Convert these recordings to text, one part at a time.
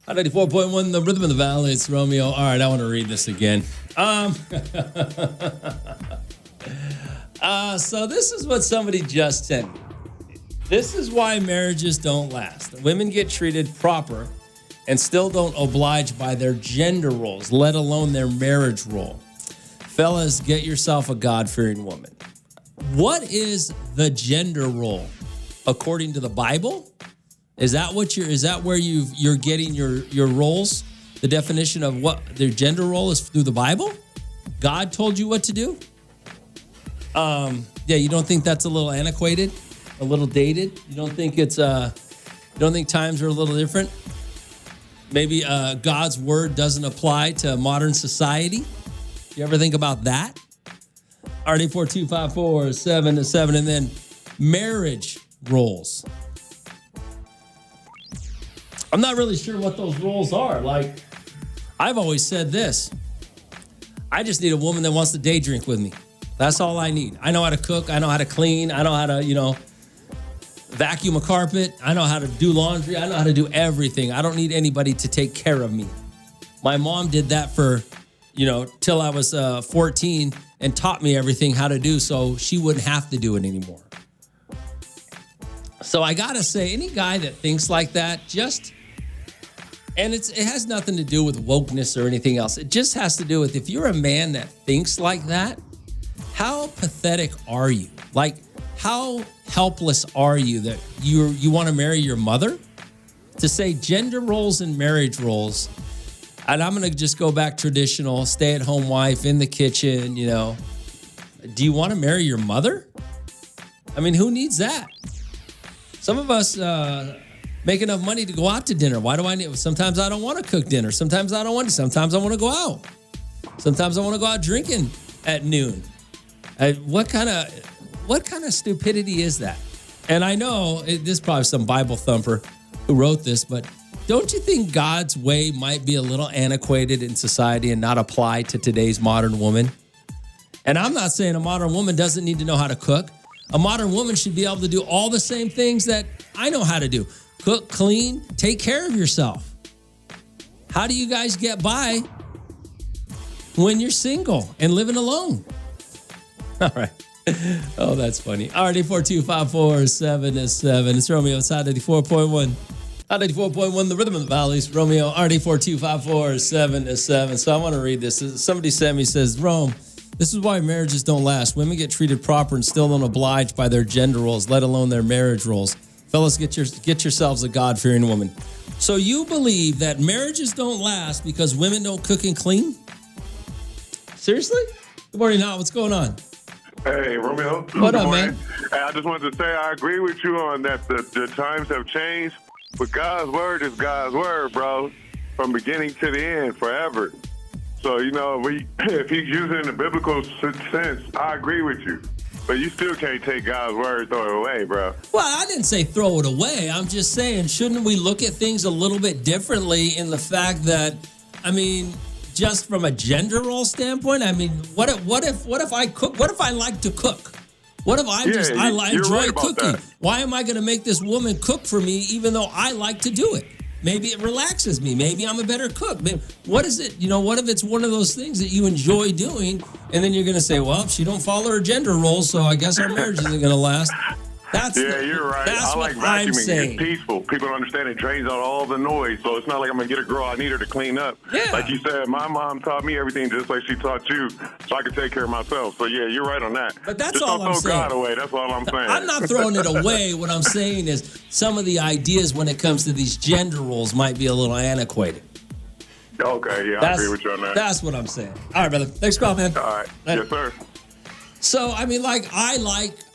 94.1, the rhythm of the valley. It's Romeo. All right, I want to read this again. So this is what somebody just sent me. This is why marriages don't last. Women get treated proper and still don't oblige by their gender roles, let alone their marriage role. Fellas, get yourself a God-fearing woman. What is the gender role according to the Bible? Is that where you're getting your roles? The definition of what their gender role is through the Bible? God told you what to do? You don't think that's a little antiquated, a little dated? You don't think you don't think times are a little different? Maybe God's word doesn't apply to modern society? You ever think about that? RD4254-7-7, and then marriage roles. I'm not really sure what those roles are. Like, I've always said this. I just need a woman that wants to day drink with me. That's all I need. I know how to cook. I know how to clean. I know how to, vacuum a carpet. I know how to do laundry. I know how to do everything. I don't need anybody to take care of me. My mom did that for, till I was 14 and taught me everything how to do so she wouldn't have to do it anymore. So I got to say, any guy that thinks like that, it has nothing to do with wokeness or anything else. It just has to do with if you're a man that thinks like that, how pathetic are you? Like, how helpless are you that you want to marry your mother? To say gender roles and marriage roles, and I'm going to just go back traditional, stay-at-home wife in the kitchen, Do you want to marry your mother? I mean, who needs that? Some of us make enough money to go out to dinner. Why do I need? Sometimes I don't want to cook dinner. Sometimes I don't want to. Sometimes I want to go out. Sometimes I want to go out drinking at noon. What kind of stupidity is that? And I know this is probably some Bible thumper who wrote this, but don't you think God's way might be a little antiquated in society and not apply to today's modern woman? And I'm not saying a modern woman doesn't need to know how to cook. A modern woman should be able to do all the same things that I know how to do. Cook, clean, take care of yourself. How do you guys get by when you're single and living alone? All right. Oh, that's funny. RD4254-7-7. It's Romeo. It's Hot 84.1. Hot 84.1, the rhythm of the valleys. Romeo, RD4254-7-7. So I want to read this. Somebody sent me, says, Rome, this is why marriages don't last. Women get treated proper and still don't oblige by their gender roles, let alone their marriage roles. Fellas, get yourselves a God-fearing woman. So you believe that marriages don't last because women don't cook and clean? Seriously? Good morning, Hot. What's going on? Hey, Romeo. What up, man? Hey, I just wanted to say I agree with you on that the times have changed, but God's word is God's word, bro, from beginning to the end, forever. So, if he's using it in the biblical sense, I agree with you. But you still can't take God's word, throw it away, bro. Well, I didn't say throw it away. I'm just saying, shouldn't we look at things a little bit differently in the fact that, just from a gender role standpoint, what if I cook? What if I like to cook? What if I enjoy cooking? Why am I going to make this woman cook for me even though I like to do it? Maybe it relaxes me. Maybe I'm a better cook. What is it? What if it's one of those things that you enjoy doing and then you're going to say, well, she don't follow her gender role, so I guess our marriage isn't going to last. You're right. That's I like what I'm vacuuming. saying. It's peaceful. People don't understand it drains out all the noise. So it's not like I'm going to get a girl I need her to clean up. Yeah. Like you said, my mom taught me everything just like she taught you, so I could take care of myself. So, yeah, you're right on that. But that's just all I'm saying. Don't throw God away. That's all I'm saying. I'm not throwing it away. What I'm saying is some of the ideas when it comes to these gender roles might be a little antiquated. Okay, yeah, I agree with you on that. That's what I'm saying. All right, brother. Thanks for calling, man. All right. Yes, sir. So, I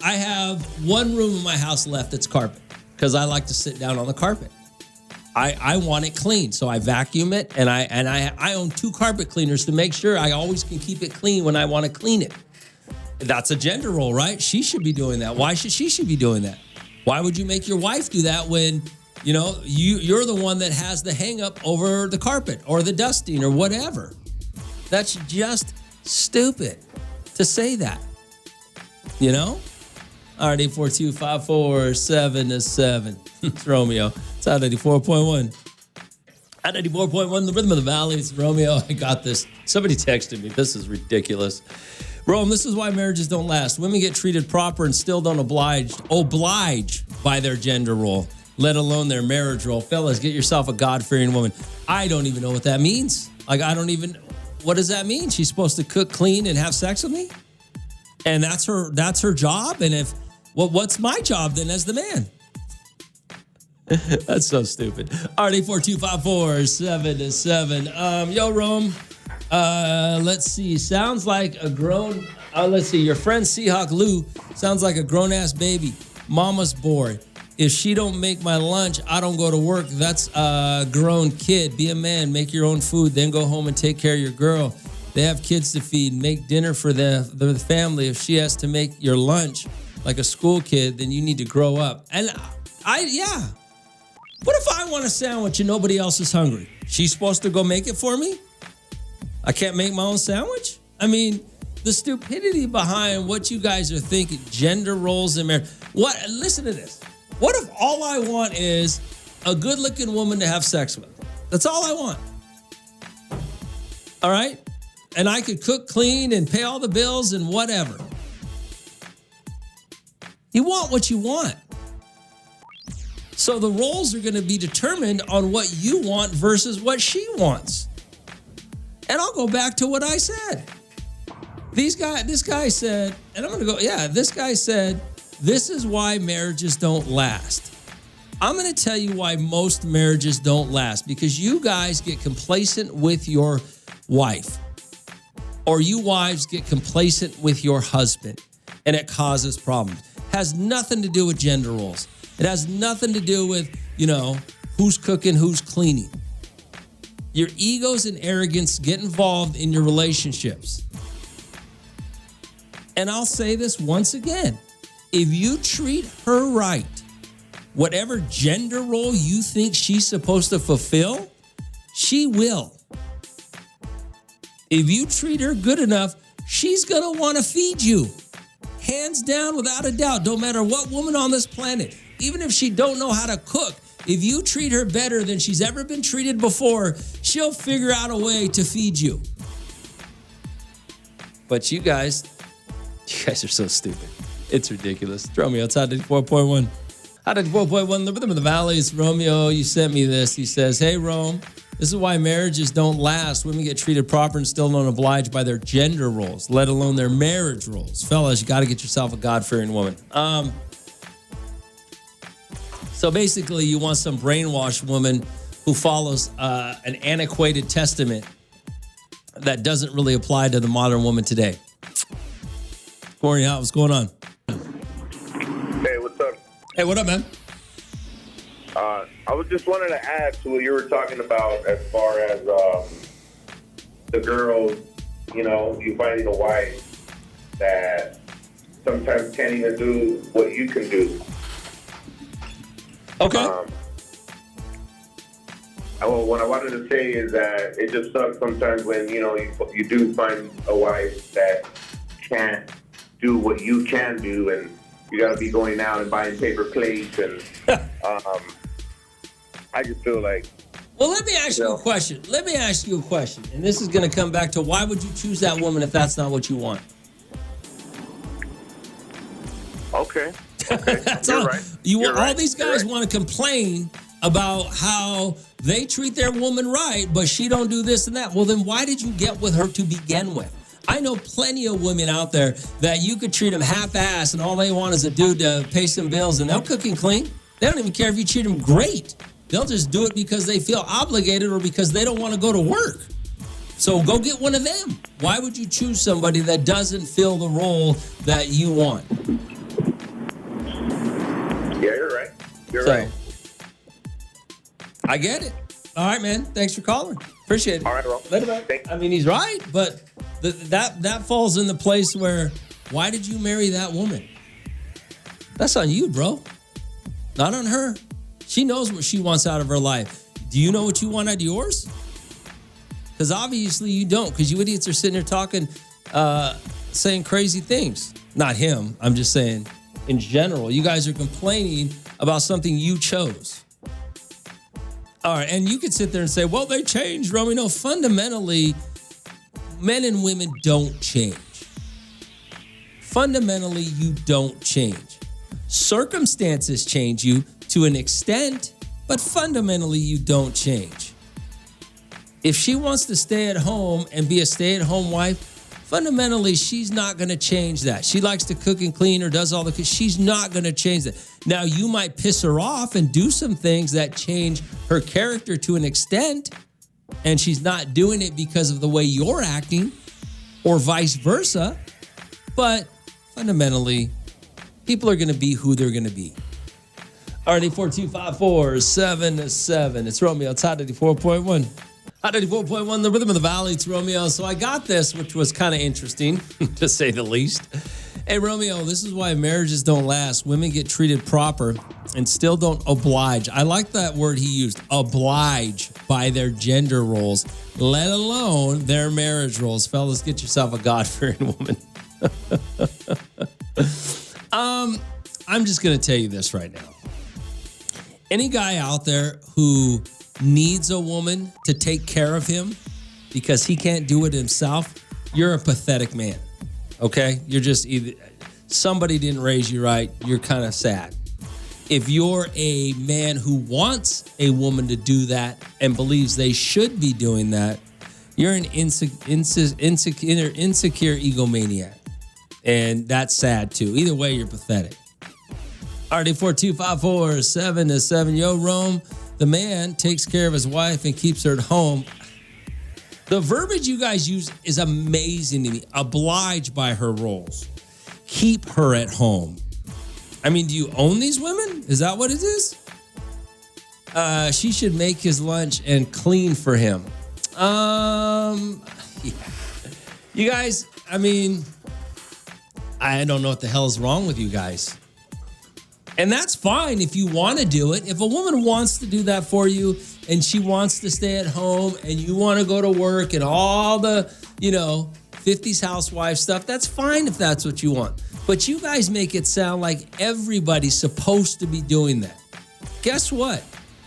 have one room in my house left that's carpet because I like to sit down on the carpet. I want it clean, so I vacuum it, and I own 2 carpet cleaners to make sure I always can keep it clean when I want to clean it. That's a gender role, right? She should be doing that. Why should she be doing that? Why would you make your wife do that when, you're the one that has the hang up over the carpet or the dusting or whatever? That's just stupid to say that. RD4254-7-7. It's Romeo. It's out 84.1. At 94.1, the rhythm of the valley. It's Romeo. I got this. Somebody texted me. This is ridiculous. Rome, this is why marriages don't last. Women get treated proper and still don't oblige by their gender role, let alone their marriage role. Fellas, get yourself a God-fearing woman. I don't even know what that means. What does that mean? She's supposed to cook, clean, and have sex with me? And that's her job? And what's my job then as the man? That's so stupid. All right, 842-547-7. Yo, Rome. Let's see. Sounds like a grown... let's see. Your friend Seahawk Lou sounds like a grown-ass baby. Mama's bored. If she don't make my lunch, I don't go to work. That's a grown kid. Be a man. Make your own food. Then go home and take care of your girl. They have kids to feed. Make dinner for the family. If she has to make your lunch like a school kid, then you need to grow up. And what if I want a sandwich and nobody else is hungry? She's supposed to go make it for me? I can't make my own sandwich? I mean, the stupidity behind what you guys are thinking, gender roles in marriage. Listen to this. What if all I want is a good-looking woman to have sex with? That's all I want. All right? And I could cook, clean, and pay all the bills and whatever. You want what you want. So the roles are going to be determined on what you want versus what she wants. And I'll go back to what I said. This guy said, and I'm going to go, this guy said, this is why marriages don't last. I'm going to tell you why most marriages don't last, because you guys get complacent with your wife, or you wives get complacent with your husband, and it causes problems. Has nothing to do with gender roles. It has nothing to do with, who's cooking, who's cleaning. Your egos and arrogance get involved in your relationships. And I'll say this once again. If you treat her right, whatever gender role you think she's supposed to fulfill, she will. If you treat her good enough, she's going to want to feed you. Hands down, without a doubt, no matter what woman on this planet, even if she don't know how to cook, if you treat her better than she's ever been treated before, she'll figure out a way to feed you. But you guys are so stupid. It's ridiculous. Throw me outside 94.1. Out of 94.1, the rhythm of the valley. It's Romeo. You sent me this. He says, hey, Rome, this is why marriages don't last. Women get treated proper and still don't oblige by their gender roles, let alone their marriage roles. Fellas, you got to get yourself a God-fearing woman. So basically, you want some brainwashed woman who follows an antiquated testament that doesn't really apply to the modern woman today. Corey, what's going on? Hey, what's up? Hey, what up, man? I was just wanting to add to what you were talking about as far as the girls, you finding a wife that sometimes can't even do what you can do. Okay. What I wanted to say is that it just sucks sometimes when, you do find a wife that can't do what you can do, and you got to be going out and buying paper plates, and I just feel like... Well, let me ask you a question. And this is going to come back to, why would you choose that woman if that's not what you want? Okay. That's You're all. right. All these guys want to complain about how they treat their woman right, but she don't do this and that. Well, then why did you get with her to begin with? I know plenty of women out there that you could treat them half-ass and all they want is a dude to pay some bills, and they'll cook and clean. They don't even care if you treat them great. They'll just do it because they feel obligated or because they don't want to go to work. So go get one of them. Why would you choose somebody that doesn't fill the role that you want? Yeah, you're right. You're right. I get it. All right, man. Thanks for calling. Appreciate it. All right, bro. I mean, he's right, but that falls in the place where, why did you marry that woman? That's on you, bro. Not on her. She knows what she wants out of her life. Do you know what you want out of yours? Because obviously you don't, because you idiots are sitting here talking, saying crazy things. Not him. I'm just saying, in general, you guys are complaining about something you chose. All right, and you could sit there and say, well, they changed, Romy. No, fundamentally, men and women don't change. Fundamentally, you don't change. Circumstances change you to an extent, but fundamentally, you don't change. If she wants to stay at home and be a stay-at-home wife, fundamentally, she's not going to change that. She likes to cook and clean or does all the... She's not going to change that. Now, you might piss her off and do some things that change her character to an extent, and she's not doing it because of the way you're acting or vice versa. But fundamentally, people are going to be who they're going to be. RD 42547. It's Romeo. It's Hot 94.1. Hot 94.1, the rhythm of the valley. It's Romeo. So I got this, which was kind of interesting, to say the least. Hey, Romeo, this is why marriages don't last. Women get treated proper and still don't oblige. I like that word he used, oblige, by their gender roles, let alone their marriage roles. Fellas, get yourself a God-fearing woman. I'm just going to tell you this right now. Any guy out there who needs a woman to take care of him because he can't do it himself, you're a pathetic man, okay? You're just either somebody didn't raise you right, you're kind of sad. If you're a man who wants a woman to do that and believes they should be doing that, you're an insecure egomaniac. And that's sad too. Either way, you're pathetic. RD 42547. Yo, Rome. The man takes care of his wife and keeps her at home. The verbiage you guys use is amazing to me. Oblige by her roles. Keep her at home. I mean, do you own these women? Is that what it is? She should make his lunch and clean for him. Yeah. You guys, I mean, I don't know what the hell is wrong with you guys. And that's fine if you want to do it. If a woman wants to do that for you and she wants to stay at home and you want to go to work and all the, 50s housewife stuff, that's fine if that's what you want. But you guys make it sound like everybody's supposed to be doing that. Guess what?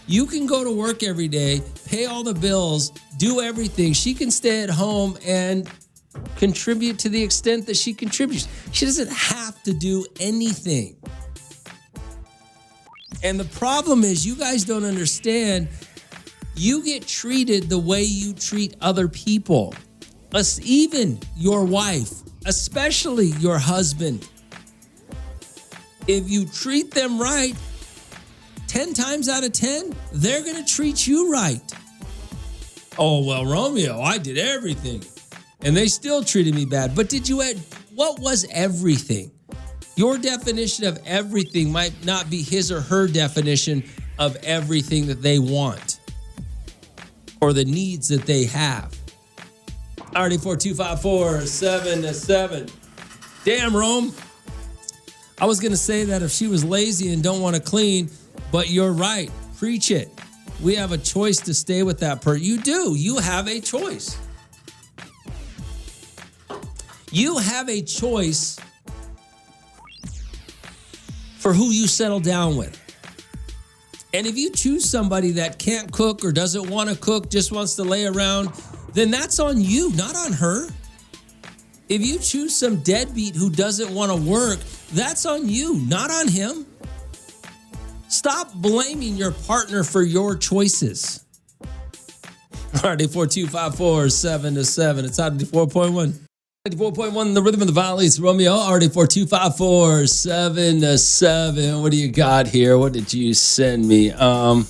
You can go to work every day, pay all the bills, do everything. She can stay at home and contribute to the extent that she contributes. She doesn't have to do anything. And the problem is you guys don't understand. You get treated the way you treat other people, even your wife, especially your husband. If you treat them right, 10 times out of 10, they're going to treat you right. Oh, well, Romeo, I did everything, and they still treated me bad. But what was everything? Your definition of everything might not be his or her definition of everything that they want or the needs that they have. RD 42547. Damn, Rome. I was going to say that if she was lazy and don't want to clean, but you're right. Preach it. We have a choice to stay with that person. You do. You have a choice. You have a choice for who you settle down with. And if you choose somebody that can't cook or doesn't want to cook, just wants to lay around, then that's on you, not on her. If you choose some deadbeat who doesn't want to work, that's on you, not on him. Stop blaming your partner for your choices. RD 42547. It's out of 4.1. 94.1, the rhythm of the valley. It's Romeo. RD 42547. What do you got here? What did you send me? What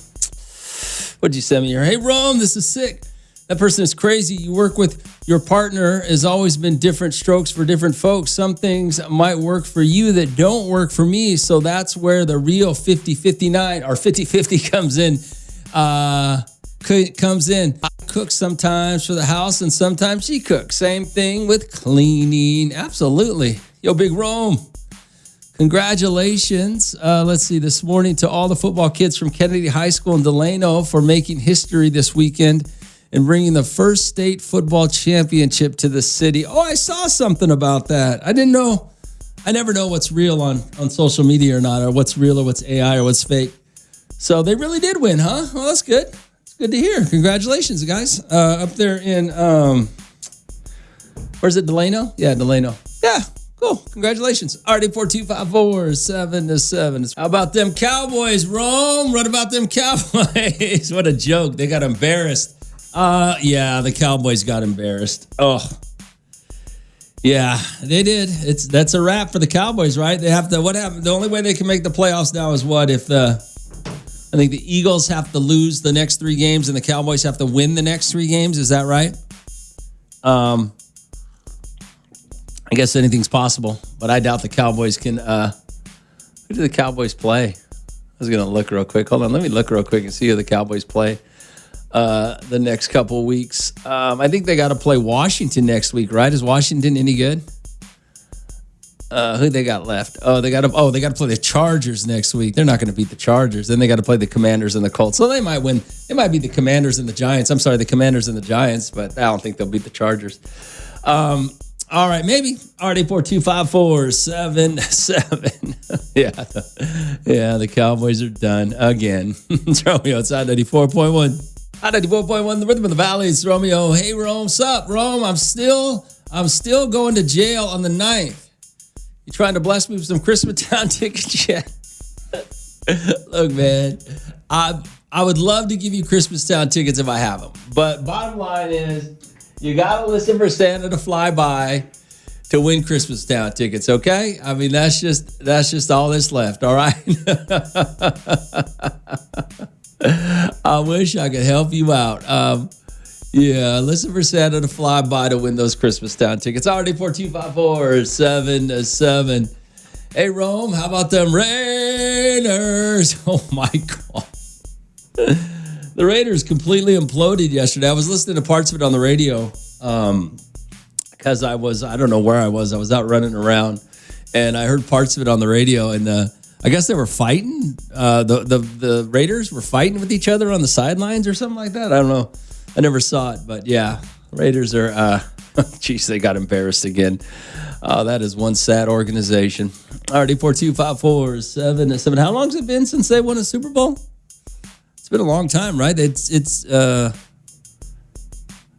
did you send me here? Hey, Rome, this is sick. That person is crazy. You work with your partner has always been different strokes for different folks. Some things might work for you that don't work for me. So that's where the real 50-59 or 50-50 comes in. I cook sometimes for the house and sometimes she cooks. Same thing with cleaning. Absolutely. Yo, Big Rome. Congratulations. Let's see, this morning to all the football kids from Kennedy High School in Delano for making history this weekend and bringing the first state football championship to the city. Oh, I saw something about that. I didn't know. I never know what's real on social media or not, or what's real or what's AI or what's fake. So they really did win, huh? Well, that's good. good to hear. Congratulations, guys. Up there in, where's it, Delano? Yeah, Delano. Yeah, cool. Congratulations. RD4254-7-7. How about them Cowboys, Rome? What about them Cowboys? What a joke. They got embarrassed. Yeah, the Cowboys got embarrassed. Oh, yeah, they did. That's a wrap for the Cowboys, right? They have to. What happened? The only way they can make the playoffs now is what if I think the Eagles have to lose the next 3 games and the Cowboys have to win the next 3 games. Is that right? I guess anything's possible, but I doubt the Cowboys can. Who do the Cowboys play? I was gonna look real quick. Hold on, let me look real quick and see who the Cowboys play the next couple of weeks. I think they got to play Washington next week, right? Is Washington any good? Who they got left? They got to play the Chargers next week. They're not going to beat the Chargers. Then they got to play the Commanders and the Colts. So they might win. It might be the Commanders and the Giants. I'm sorry, the Commanders and the Giants, but I don't think they'll beat the Chargers. All right, maybe. RD4254-7-7. Yeah, the Cowboys are done again. It's Romeo outside 94.1. 94.1, the rhythm of the valley. It's Romeo. Hey, Rome. Sup, Rome? I'm still going to jail on the 9th. You trying to bless me with some Christmas Town tickets yet? Look, man, I would love to give you Christmas Town tickets if I have them. But bottom line is, you got to listen for Santa to fly by to win Christmas Town tickets, okay? I mean, that's just all that's left, all right? I wish I could help you out. Yeah, listen for Santa to fly by to win those Christmas Town tickets. RD4254-7-7. Hey, Rome, how about them Raiders? Oh, my God. The Raiders completely imploded yesterday. I was listening to parts of it on the radio because I don't know where I was. I was out running around, and I heard parts of it on the radio, and I guess they were fighting. The Raiders were fighting with each other on the sidelines or something like that. I don't know. I never saw it, but yeah, Raiders are, geez, they got embarrassed again. That is one sad organization. RD4254-7-7. How long has it been since they won a Super Bowl? It's been a long time, right? It's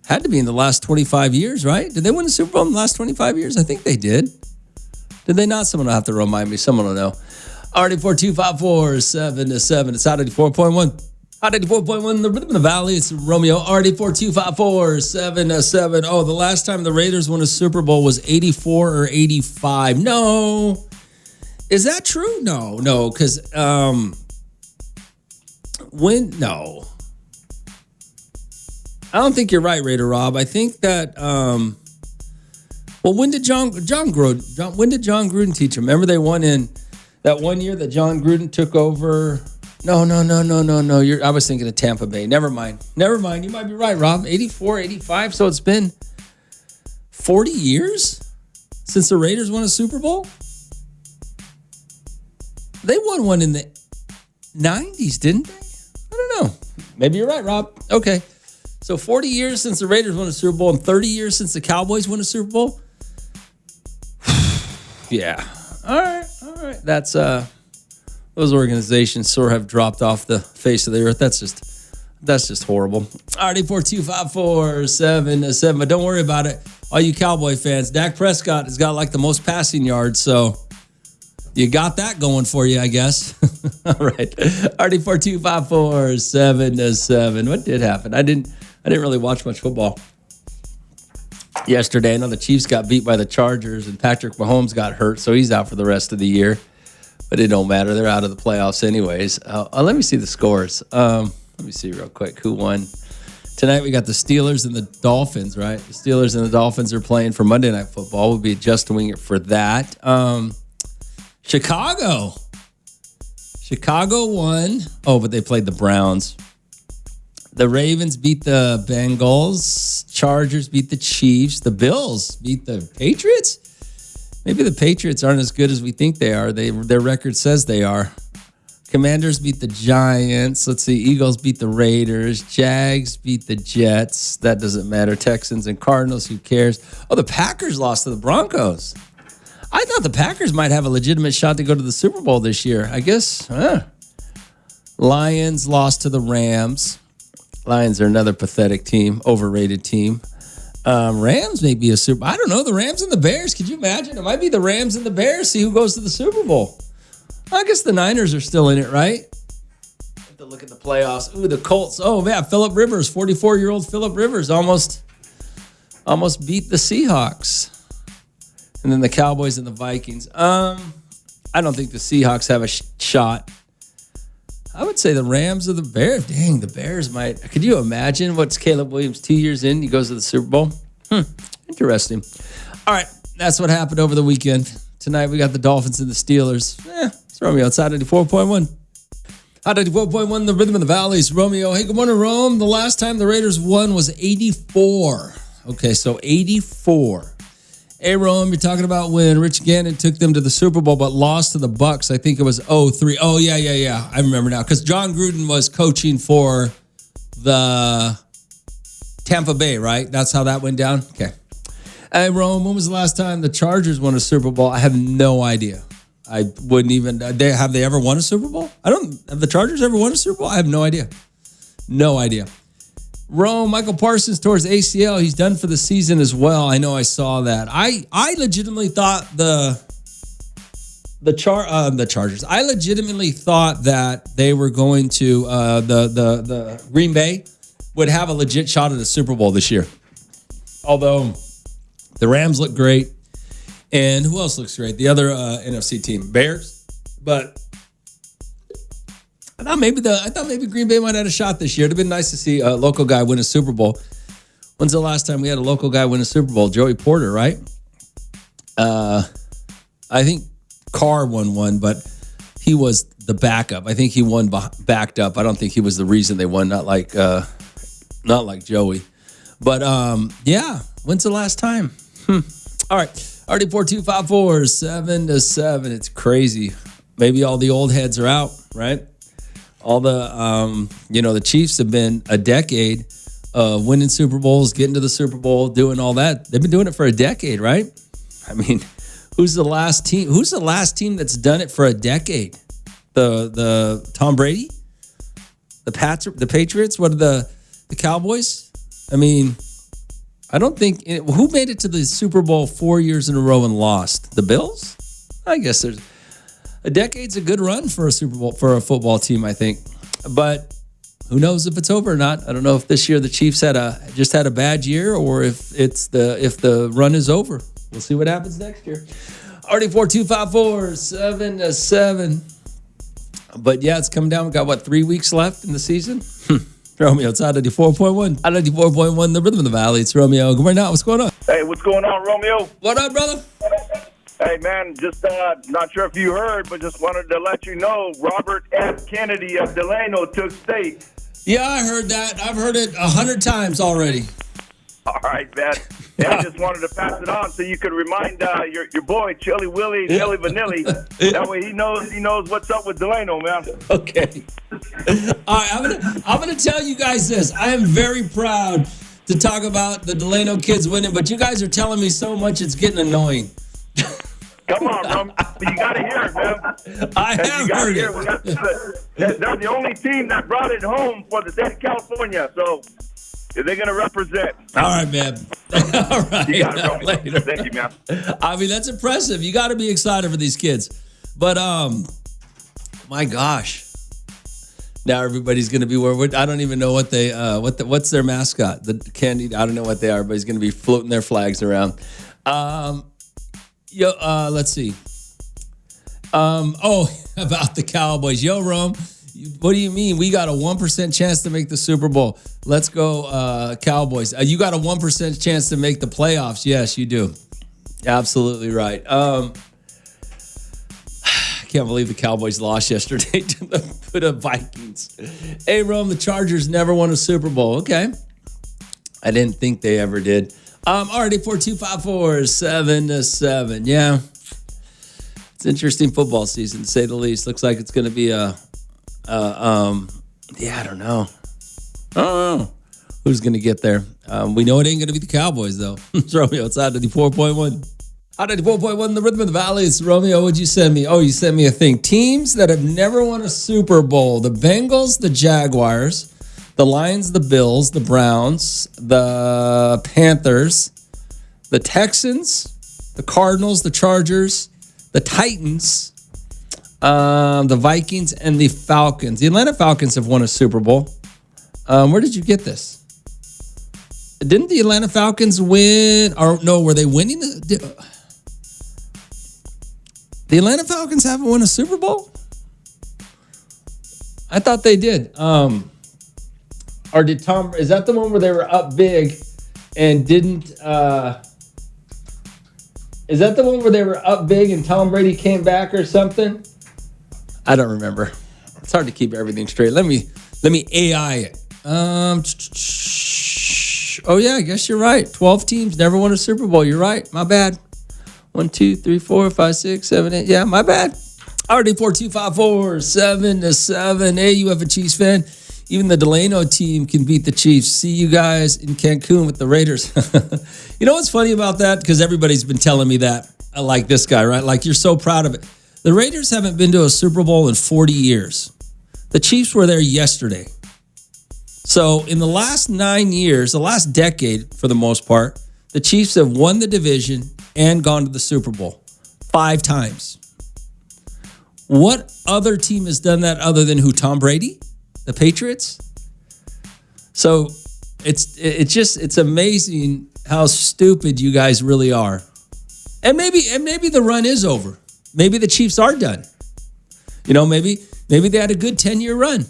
had to be in the last 25 years, right? Did they win a Super Bowl in the last 25 years? I think they did. Did they not? Someone will have to remind me. Someone will know. RD4254-7-7. It's out at 4.1. Hot 84.1, the rhythm of the valley. It's Romeo. RD4254-7-7. Oh, the last time the Raiders won a Super Bowl was 84 or 85. No. Is that true? No, because no. I don't think you're right, Raider Rob. I think that when did John Gruden teach them? Remember they won in that one year that John Gruden took over. No. I was thinking of Tampa Bay. Never mind. You might be right, Rob. 84, 85. So it's been 40 years since the Raiders won a Super Bowl? They won one in the 90s, didn't they? I don't know. Maybe you're right, Rob. Okay. So 40 years since the Raiders won a Super Bowl and 30 years since the Cowboys won a Super Bowl? Yeah. All right. That's those organizations sort of have dropped off the face of the earth. That's just horrible. RD4254-7-7. But don't worry about it. All you Cowboy fans, Dak Prescott has got like the most passing yards, so you got that going for you, I guess. All right. RD4254-7-7. What did happen? I didn't really watch much football yesterday. I know the Chiefs got beat by the Chargers and Patrick Mahomes got hurt, so he's out for the rest of the year. But it don't matter. They're out of the playoffs anyways. Let me see the scores. Let me see real quick who won. Tonight we got the Steelers and the Dolphins, right? The Steelers and the Dolphins are playing for Monday Night Football. We'll be adjusting it for that. Chicago won. Oh, but they played the Browns. The Ravens beat the Bengals. Chargers beat the Chiefs. The Bills beat the Patriots. Maybe the Patriots aren't as good as we think they are. Their record says they are. Commanders beat the Giants. Let's see. Eagles beat the Raiders. Jags beat the Jets. That doesn't matter. Texans and Cardinals. Who cares? Oh, the Packers lost to the Broncos. I thought the Packers might have a legitimate shot to go to the Super Bowl this year. I guess. Lions lost to the Rams. Lions are another pathetic team, overrated team. Rams may be a Super. I don't know. The Rams and the Bears. Could you imagine? It might be the Rams and the Bears. See who goes to the Super Bowl. I guess the Niners are still in it, right? Have to look at the playoffs. Ooh, the Colts. Oh, yeah, Phillip Rivers, 44-year-old Phillip Rivers almost beat the Seahawks. And then the Cowboys and the Vikings. I don't think the Seahawks have a shot. I would say the Rams or the Bears. Dang, the Bears might. Could you imagine what's Caleb Williams 2 years in? He goes to the Super Bowl. Interesting. All right, that's what happened over the weekend. Tonight we got the Dolphins and the Steelers. It's Romeo outside 94.1. Hot 94.1, the Rhythm of the Valleys. Romeo, hey, good morning, Rome. The last time the Raiders won was 84. Okay, so 84. Hey, Rome, you're talking about when Rich Gannon took them to the Super Bowl but lost to the Bucks. I think it was 03. Oh, yeah. I remember now. Because John Gruden was coaching for the Tampa Bay, right? That's how that went down? Okay. Hey, Rome, when was the last time the Chargers won a Super Bowl? I have no idea. I wouldn't even... Have they ever won a Super Bowl? Have the Chargers ever won a Super Bowl? I have no idea. No idea. Rome, Michael Parsons towards ACL. He's done for the season as well. I know I saw that. I legitimately thought the Chargers. I legitimately thought that they were going to the Green Bay would have a legit shot at the Super Bowl this year. Although the Rams look great, and who else looks great? The other NFC team, Bears. But I thought maybe Green Bay might have had a shot this year. It'd have been nice to see a local guy win a Super Bowl. When's the last time we had a local guy win a Super Bowl? Joey Porter, right? I think Carr won one, but he was the backup. I think he won backed up. I don't think he was the reason they won. Not like Joey. But yeah, when's the last time? All right, RD4254 7-7. It's crazy. Maybe all the old heads are out, right? All the, the Chiefs have been a decade of winning Super Bowls, getting to the Super Bowl, doing all that. They've been doing it for a decade, right? I mean, who's the last team? Who's the last team that's done it for a decade? The Tom Brady, the Patriots. What are the Cowboys? I mean, I don't think who made it to the Super Bowl 4 years in a row and lost. The Bills? I guess there's. A decade's a good run for a Super Bowl for a football team, I think. But who knows if it's over or not? I don't know if this year the Chiefs just had a bad year or if the run is over. We'll see what happens next year. RD4254 7-7. But yeah, it's coming down. We got 3 weeks left in the season. Romeo, it's out of 94.1. Out of 94.1, the Rhythm of the Valley. It's Romeo. Good morning. What's going on? Hey, what's going on, Romeo? What up, brother? Hey, man, just not sure if you heard, but just wanted to let you know Robert F. Kennedy of Delano took state. Yeah, I heard that. I've heard it 100 times already. All right, man. Yeah, I just wanted to pass it on so you could remind your boy, Chili Willie, Chili Vanilli. That way he knows what's up with Delano, man. Okay. All right, I'm gonna tell you guys this. I am very proud to talk about the Delano kids winning, but you guys are telling me so much it's getting annoying. Come on, bro. You got to hear it, man. I have heard it. They're the only team that brought it home for the state of California, so they're going to represent. All right, man. All right. You got it, bro. Later. Thank you, man. I mean, that's impressive. You got to be excited for these kids. But, my gosh. Now everybody's going to be where I don't even know what they what's their mascot. The candy. I don't know what they are, but he's going to be floating their flags around. Let's see. About the Cowboys. Yo, Rome, what do you mean? We got a 1% chance to make the Super Bowl. Let's go, Cowboys. You got a 1% chance to make the playoffs. Yes, you do. Absolutely right. I can't believe the Cowboys lost yesterday to the Vikings. Hey, Rome, the Chargers never won a Super Bowl. Okay. I didn't think they ever did. RD4254 7-7. Yeah. It's interesting football season, to say the least. Looks like it's going to be I don't know. Who's going to get there? We know it ain't going to be the Cowboys, though. It's Romeo. It's out of 94.1. Out of 94.1, the Rhythm of the Valley. It's Romeo. What'd you send me? Oh, you sent me a thing. Teams that have never won a Super Bowl. The Bengals, the Jaguars, the Lions, the Bills, the Browns, the Panthers, the Texans, the Cardinals, the Chargers, the Titans, the Vikings, and the Falcons. The Atlanta Falcons have won a Super Bowl. Where did you get this? Didn't the Atlanta Falcons win? Or no, were they winning? The Atlanta Falcons haven't won a Super Bowl? I thought they did. Or did Tom? Is that the one where they were up big and didn't? Is that the one where they were up big and Tom Brady came back or something? I don't remember. It's hard to keep everything straight. Let me AI it. Oh yeah, I guess you're right. 12 teams never won a Super Bowl. You're right. My bad. 1, 2, 3, 4, 5, 6, 7, 8. Yeah, my bad. RD4254-7-7. Hey, you have a Chiefs fan? Even the Delano team can beat the Chiefs. See you guys in Cancun with the Raiders. You know what's funny about that? Because everybody's been telling me that. I like this guy, right? Like, you're so proud of it. The Raiders haven't been to a Super Bowl in 40 years. The Chiefs were there yesterday. So in the last 9 years, the last decade for the most part, the Chiefs have won the division and gone to the Super Bowl 5 times. What other team has done that other than who? Tom Brady? The Patriots? So it's amazing how stupid you guys really are. And maybe the run is over. Maybe the Chiefs are done. You know, maybe they had a good 10-year run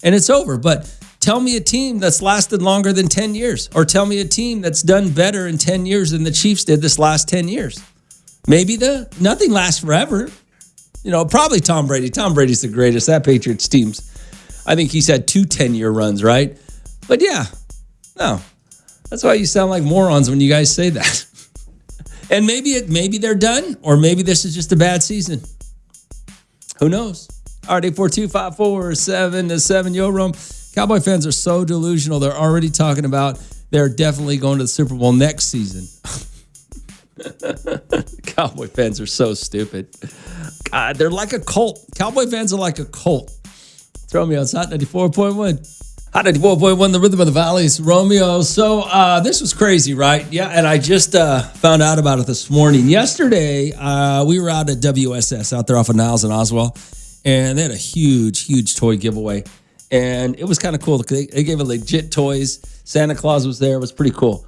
and it's over. But tell me a team that's lasted longer than 10 years, or tell me a team that's done better in 10 years than the Chiefs did this last 10 years. Maybe nothing lasts forever. You know, probably Tom Brady. Tom Brady's the greatest. That Patriots team's, I think he's had 2 10-year runs, right? But yeah, no. That's why you sound like morons when you guys say that. And maybe they're done, or maybe this is just a bad season. Who knows? RD4254-7-7. Yo, Rome. Cowboy fans are so delusional. They're already talking about they're definitely going to the Super Bowl next season. Cowboy fans are so stupid. God, they're like a cult. Cowboy fans are like a cult. Throw me on Hot 94.1. Hot 94.1, the rhythm of the valleys. Romeo. So this was crazy, right? Yeah, and I just found out about it this morning. Yesterday, we were out at WSS out there off of Niles and Oswell, and they had a huge toy giveaway. And it was kind of cool. They gave a legit toys. Santa Claus was there. It was pretty cool.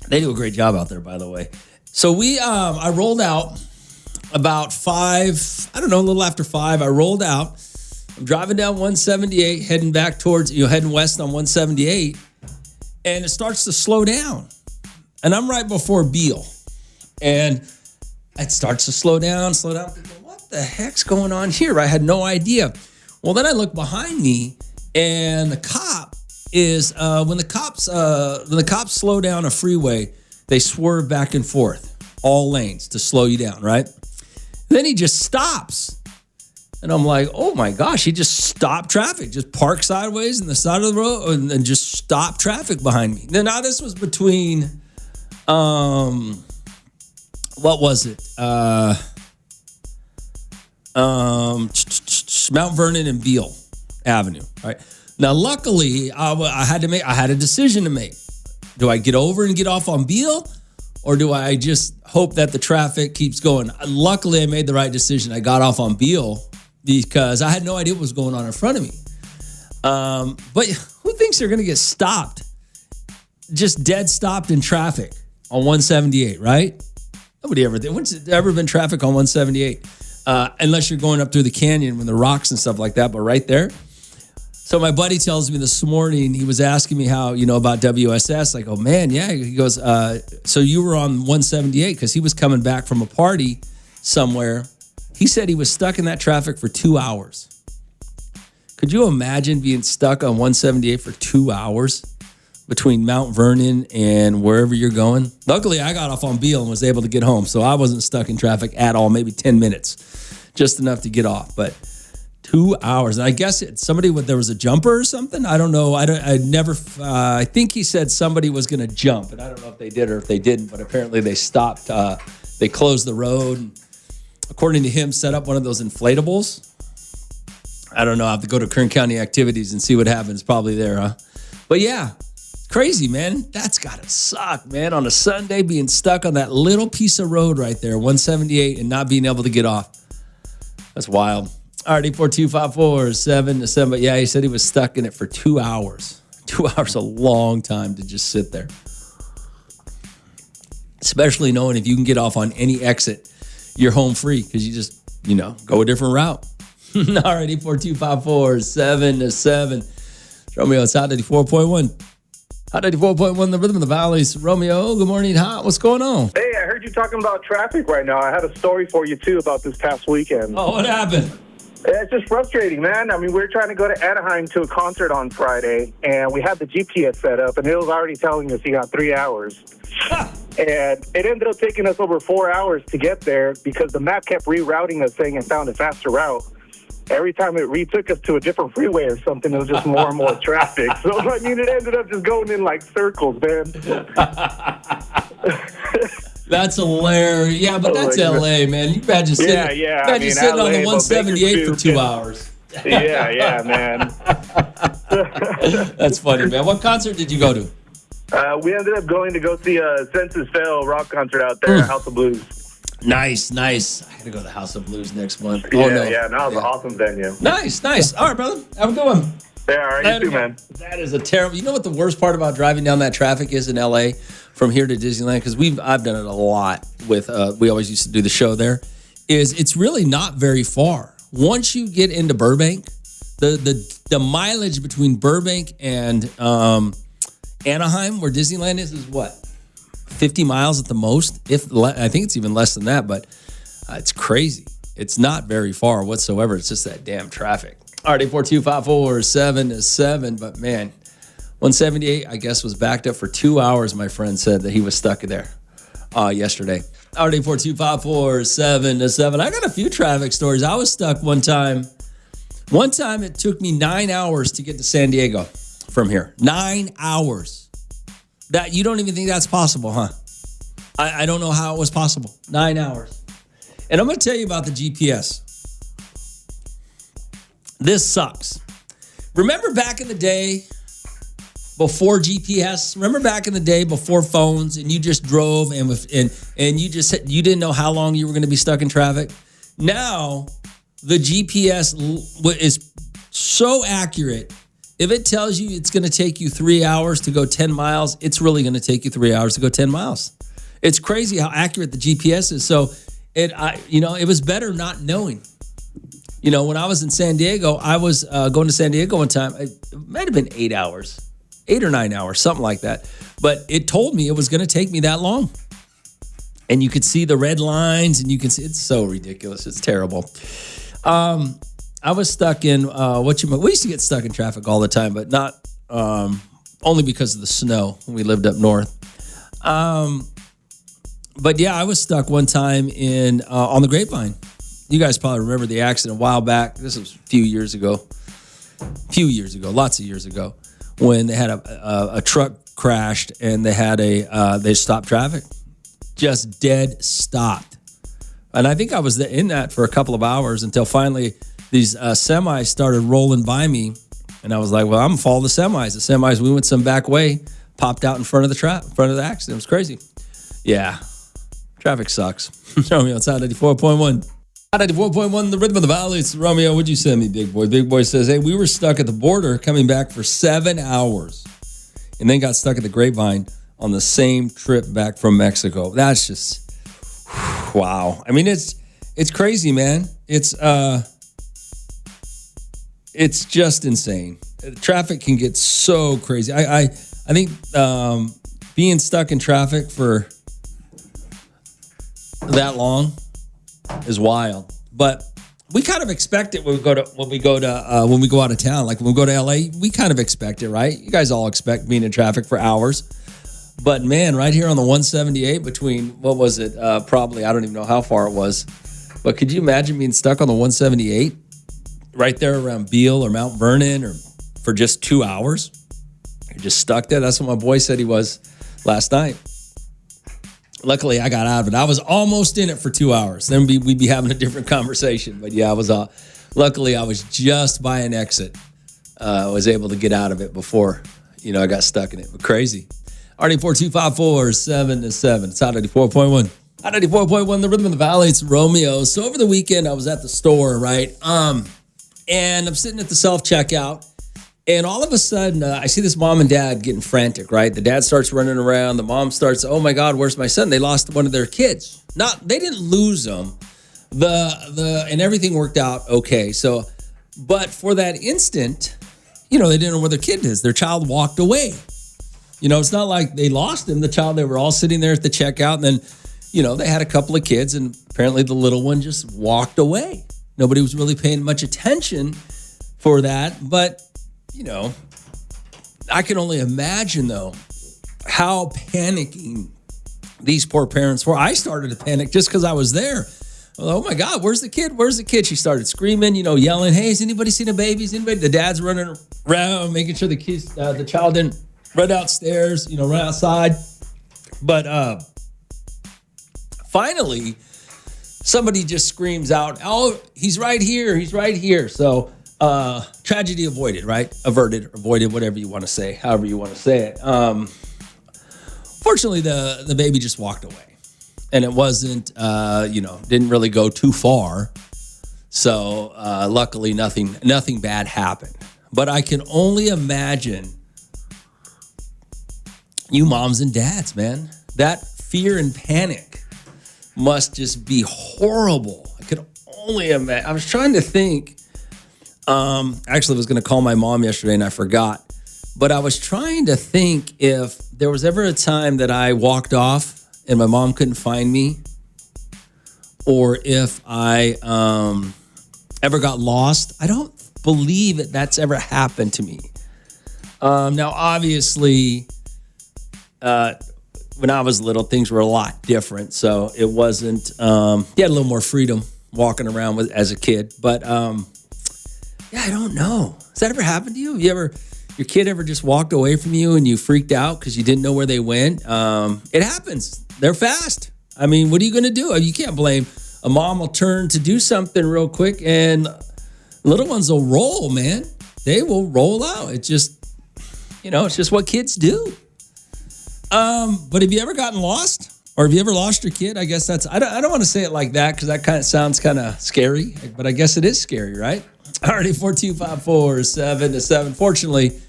They do a great job out there, by the way. So I rolled out about 5, I don't know, a little after 5. I rolled out. I'm driving down 178, heading back towards, heading west on 178. And it starts to slow down. And I'm right before Beale. And it starts to slow down. Thinking, what the heck's going on here? I had no idea. Well, then I look behind me, and the cop is when the cops slow down a freeway, they swerve back and forth, all lanes to slow you down, right? Then he just stops. And I'm like, oh my gosh, he just stopped traffic, just parked sideways in the side of the road and just stopped traffic behind me. Now this was between, what was it? Mount Vernon and Beale Avenue, right? Now, luckily, I had a decision to make. Do I get over and get off on Beale, or do I just hope that the traffic keeps going? Luckily, I made the right decision. I got off on Beale because I had no idea what was going on in front of me. But who thinks they're going to get stopped? Just dead stopped in traffic on 178, right? Nobody ever did. When's there ever been traffic on 178? Unless you're going up through the canyon with the rocks and stuff like that, but right there. So my buddy tells me this morning, he was asking me how, about WSS. I go, man, yeah. He goes, so you were on 178 because he was coming back from a party somewhere. He said he was stuck in that traffic for 2 hours. Could you imagine being stuck on 178 for 2 hours between Mount Vernon and wherever you're going? Luckily, I got off on Beale and was able to get home, so I wasn't stuck in traffic at all, maybe 10 minutes, just enough to get off. But 2 hours. And I guess there was a jumper or something. I don't know. I think he said somebody was going to jump, and I don't know if they did or if they didn't, but apparently they stopped. They closed the road. And according to him, set up one of those inflatables. I don't know. I have to go to Kern County Activities and see what happens. Probably there, huh? But yeah, crazy, man. That's got to suck, man. On a Sunday, being stuck on that little piece of road right there, 178, and not being able to get off. That's wild. All right, 842-547-7. But yeah, he said he was stuck in it for 2 hours. 2 hours, a long time to just sit there. Especially knowing if you can get off on any exit, you're home free because you just, go a different route. All right, 842-547-7. Romeo, it's Hot 94.1. Hot 94.1, the rhythm of the valleys. Romeo, good morning. Hot, what's going on? Hey, I heard you talking about traffic right now. I had a story for you, too, about this past weekend. Oh, what happened? It's just frustrating, man. I mean, we were trying to go to Anaheim to a concert on Friday, and we had the GPS set up, and it was already telling us you got 3 hours. And it ended up taking us over 4 hours to get there because the map kept rerouting us, saying it found a faster route. Every time it retook us to a different freeway or something, it was just more and more traffic. So, I mean, it ended up just going in like circles, man. That's hilarious. Yeah, but that's LA, man. You imagine sitting, sitting on the 178 for 2 hours. Yeah, man. That's funny, man. What concert did you go to? We ended up going to go see a Census Fail rock concert out there at House of Blues. Nice. I got to go to the House of Blues next month. Oh, no, it was an awesome venue. Nice. All right, brother. Have a good one. Yeah, all right, you too, man. That is a terrible. You know what the worst part about driving down that traffic is in LA from here to Disneyland? Because I've done it a lot with. We always used to do the show there. It's really not very far. Once you get into Burbank, the mileage between Burbank and Anaheim, where Disneyland is what? 50 miles at the most. I think it's even less than that, but it's crazy. It's not very far whatsoever. It's just that damn traffic. All right, 842-547-7. But man, 178, I guess, was backed up for 2 hours. My friend said that he was stuck there yesterday. All right, 842-547-7. I got a few traffic stories. I was stuck one time. One time it took me 9 hours to get to San Diego from here. 9 hours. That you don't even think that's possible, huh? I don't know how it was possible. 9 hours. And I'm going to tell you about the GPS. This sucks. Remember back in the day before GPS? Remember back in the day before phones and you just drove and you didn't know how long you were going to be stuck in traffic? Now, the GPS is so accurate. If it tells you it's going to take you 3 hours to go 10 miles, it's really going to take you 3 hours to go 10 miles. It's crazy how accurate the GPS is. So it was better not knowing. When I was in San Diego, I was going to San Diego one time. It might have been 8 hours, 8 or 9 hours, something like that. But it told me it was going to take me that long. And you could see the red lines and you can see it's so ridiculous. It's terrible. I was stuck in we used to get stuck in traffic all the time, but not only because of the snow when we lived up north. But yeah, I was stuck one time on the Grapevine. You guys probably remember the accident a while back. This was a few years ago, lots of years ago, when they had a truck crashed and they stopped traffic, just dead stopped. And I think I was in that for a couple of hours until finally these semis started rolling by me, and I was like, "Well, I'm gonna follow the semis." The semis, we went some back way, popped out in front of the accident. It was crazy. Yeah, traffic sucks. Romeo, it's Hot 94.1. Hot 94.1, the rhythm of the valleys. Romeo, what'd you send me, big boy? Big boy says, "Hey, we were stuck at the border coming back for 7 hours, and then got stuck at the Grapevine on the same trip back from Mexico." That's just wow. I mean, it's crazy, man. It's just insane. Traffic can get so crazy. I think being stuck in traffic for that long is wild. But we kind of expect it when we go out of town. Like when we go to LA, we kind of expect it, right? You guys all expect being in traffic for hours. But man, right here on the 178 between, what was it? Probably, I don't even know how far it was. But could you imagine being stuck on the 178? Right there around Beale or Mount Vernon or for just 2 hours. You're just stuck there. That's what my boy said he was last night. Luckily, I got out of it. I was almost in it for 2 hours. Then we'd be having a different conversation. But yeah, I was Luckily, I was just by an exit. I was able to get out of it before, I got stuck in it. But crazy. RD4254-7-7. It's Hot 94.1. Hot 94.1, the Rhythm of the Valley. It's Romeo. So over the weekend, I was at the store, right? And I'm sitting at the self-checkout. And all of a sudden, I see this mom and dad getting frantic, right? The dad starts running around. The mom starts, oh, my God, where's my son? They lost one of their kids. They didn't lose them. And everything worked out okay. So, but for that instant, they didn't know where their kid is. Their child walked away. It's not like they lost him. They were all sitting there at the checkout. And then, they had a couple of kids. And apparently the little one just walked away. Nobody was really paying much attention for that. But, I can only imagine, though, how panicking these poor parents were. I started to panic just because I was there. Oh, my God, where's the kid? Where's the kid? She started screaming, yelling, hey, has anybody seen a baby? Is anybody? The dad's running around, making sure the child didn't run downstairs, run outside. But finally, somebody just screams out, oh, he's right here. He's right here. So tragedy avoided, right? Averted, avoided, whatever you want to say, however you want to say it. Fortunately, the baby just walked away. And it wasn't, didn't really go too far. So luckily, nothing bad happened. But I can only imagine you moms and dads, man. That fear and panic must just be horrible. I could only imagine. I was trying to think. Actually, I was going to call my mom yesterday and I forgot. But I was trying to think if there was ever a time that I walked off and my mom couldn't find me, or if I ever got lost. I don't believe that's ever happened to me. Now, obviously, when I was little, things were a lot different. So it wasn't, you had a little more freedom walking around as a kid. But I don't know. Has that ever happened to you? Your kid ever just walked away from you and you freaked out because you didn't know where they went? It happens. They're fast. I mean, what are you going to do? You can't blame. A mom will turn to do something real quick and little ones will roll, man. They will roll out. It's just, it's just what kids do. But have you ever gotten lost? Or have you ever lost your kid? I guess I don't want to say it like that because that kind of sounds kind of scary, but I guess it is scary, right? Already 4254-7-7. Fortunately,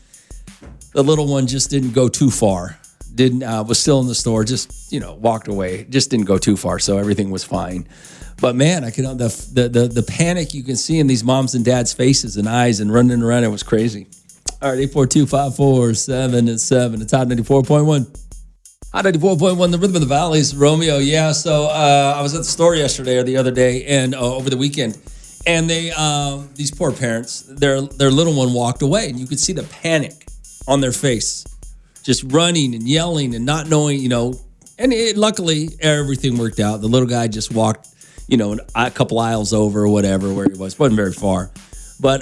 the little one just didn't go too far. Was still in the store, just, walked away. Just didn't go too far, so everything was fine. But man, I can the panic you can see in these moms and dads' faces and eyes and running around, it was crazy. All right, 842-547-7. It's Hot 94.1. Hot 94.1, the Rhythm of the Valley's Romeo. Yeah, so I was at the store yesterday or the other day and over the weekend, and they these poor parents, their little one walked away, and you could see the panic on their face, just running and yelling and not knowing, and luckily everything worked out. The little guy just walked, a couple aisles over or whatever where he was. Wasn't very far. But,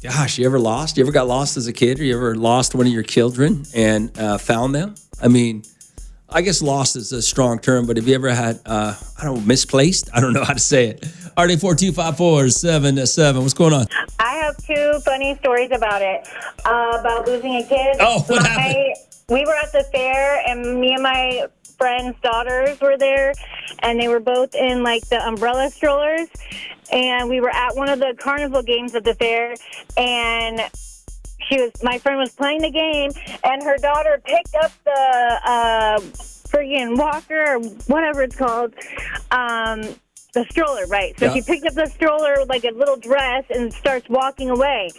gosh, you ever lost? You ever got lost as a kid? Or you ever lost one of your children and found them? I mean, I guess lost is a strong term, but have you ever had, misplaced? I don't know how to say it. RD4254-7-7. What's going on? I have two funny stories about it, about losing a kid. Oh, what happened? We were at the fair, and me and my friend's daughters were there, and they were both in, the umbrella strollers, and we were at one of the carnival games at the fair, and my friend was playing the game, and her daughter picked up the friggin' walker, or whatever it's called, the stroller, right? So she picked up the stroller like a little dress and starts walking away.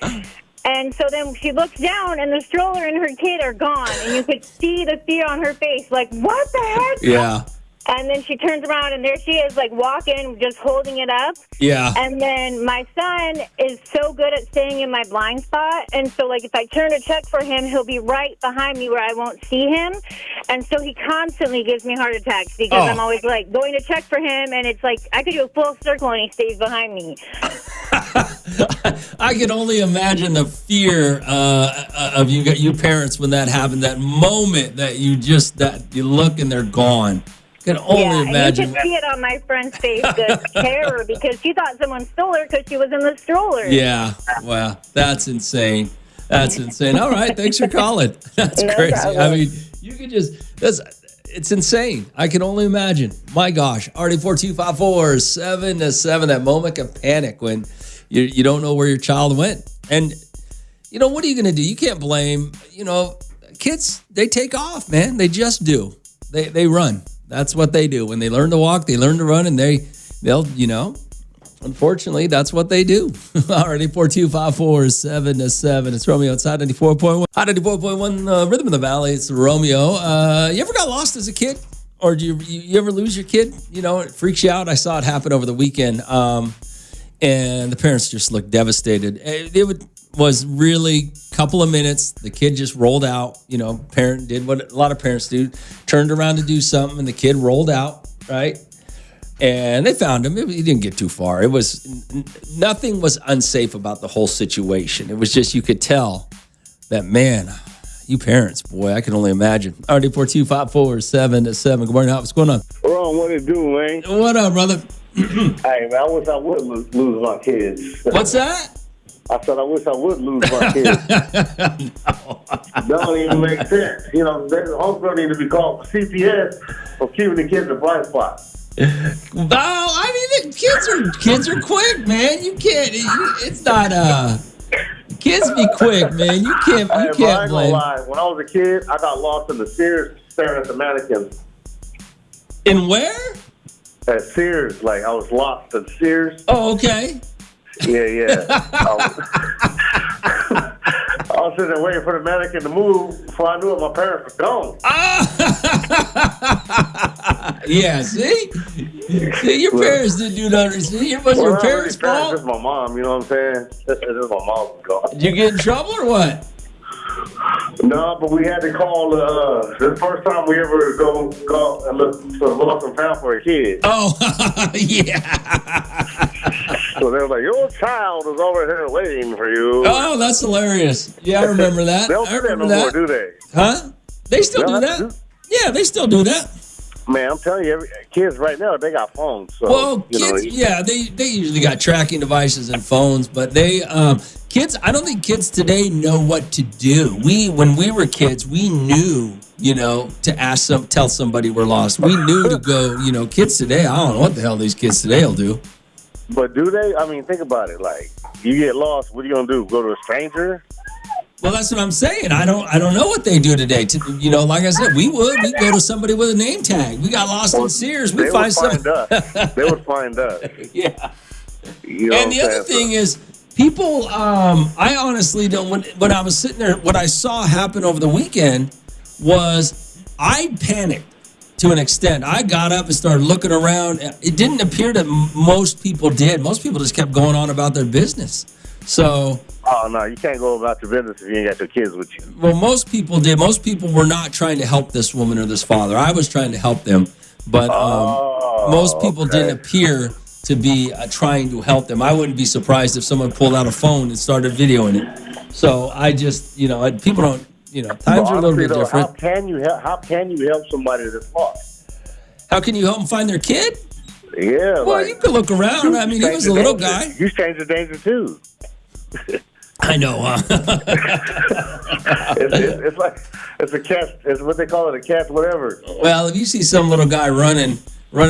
And so then she looks down, and the stroller and her kid are gone, and you could see the fear on her face, like, what the heck? Yeah. And then she turns around, and there she is, walking, just holding it up. Yeah. And then my son is so good at staying in my blind spot. And so, if I turn to check for him, he'll be right behind me where I won't see him. And so he constantly gives me heart attacks because I'm always, going to check for him. And it's I could do a full circle, and he stays behind me. I can only imagine the fear of you parents when that happened, that moment that you look and they're gone. Can only And imagine. you could see it on my friend's face, the terror, because she thought someone stole her because she was in the stroller. Yeah. Wow. That's insane. That's insane. All right. Thanks for calling. That's No crazy. problem. I mean, you could it's insane. I can only imagine. My gosh. RD4254 7 to 7. That moment of panic when you don't know where your child went. And, what are you going to do? You can't blame, kids, they take off, man. They just do. They run. That's what they do. When they learn to walk, they learn to run, and they'll, unfortunately, that's what they do. Already 4254 7 to 7. It's Romeo outside 94.1. Hot 94.1 Rhythm of the Valley. It's Romeo. You ever got lost as a kid? Or do you ever lose your kid? It freaks you out. I saw it happen over the weekend. And the parents just looked devastated. It was really a couple of minutes. The kid just rolled out. Parent did what a lot of parents do, turned around to do something, and the kid rolled out, right? And they found him. He didn't get too far. It was nothing was unsafe about the whole situation. It was just you could tell that, man, you parents, boy, I can only imagine. RD 4254 7 to 7. Good morning, what's going on? Ron, what it do, man? What up, brother? Hey, man, I wish I would lose my kids. What's that? I said I wish I would lose my kids. That don't even make sense. The hospital need to be called CPS for keeping the kids in blind spot. Well, I mean, kids are quick, man. You can't. It's not. Kids be quick, man. You can't. I You ain't can't gonna blame. lie. When I was a kid, I got lost in the Sears staring at the mannequins. In where? At Sears, like I was lost at Sears. Oh, okay. Yeah. I was sitting there waiting for the mannequin to move. Before I knew it, my parents were gone. Yeah, see, your parents didn't do nothing. See, it was your parents' fault. Just my mom, you know what I'm saying? Just my mom was gone. Did you get in trouble or what? No, but we had to call the first time we ever go and look for lost and found for a kid. Oh, yeah. So they were like, "Your child is over here waiting for you." Oh, that's hilarious. Yeah, I remember that. They don't do that no more, do they? Huh? They still do that? Yeah, they still do that. Man, I'm telling you, kids right now, they got phones. So, Well, kids, they usually got tracking devices and phones, but kids, I don't think kids today know what to do. When we were kids, we knew, to tell somebody we're lost. We knew to go, kids today, I don't know what the hell these kids today will do. But do they? I mean, think about it. Like, you get lost, what are you going to do? Go to a stranger? Well, that's what I'm saying. I don't know what they do today. Like I said, we'd go to somebody with a name tag. We got lost in Sears. They would find us. They would find us. Yeah. And the other thing is, people, I honestly don't, when I was sitting there, what I saw happen over the weekend was I panicked to an extent. I got up and started looking around. It didn't appear that most people did. Most people just kept going on about their business. So... Oh, no, you can't go about your business if you ain't got your kids with you. Well, most people did. Most people were not trying to help this woman or this father. I was trying to help them. But most people didn't appear to be trying to help them. I wouldn't be surprised if someone pulled out a phone and started videoing it. So I just, people don't, times are a little bit different. How can you help somebody that's lost? How can you help them find their kid? Yeah. Well, you could look around. I mean, he was a little guy. You change the danger, too. I know, huh? it's a catch. It's what they call it, a catch, whatever. Well, if you see some little guy running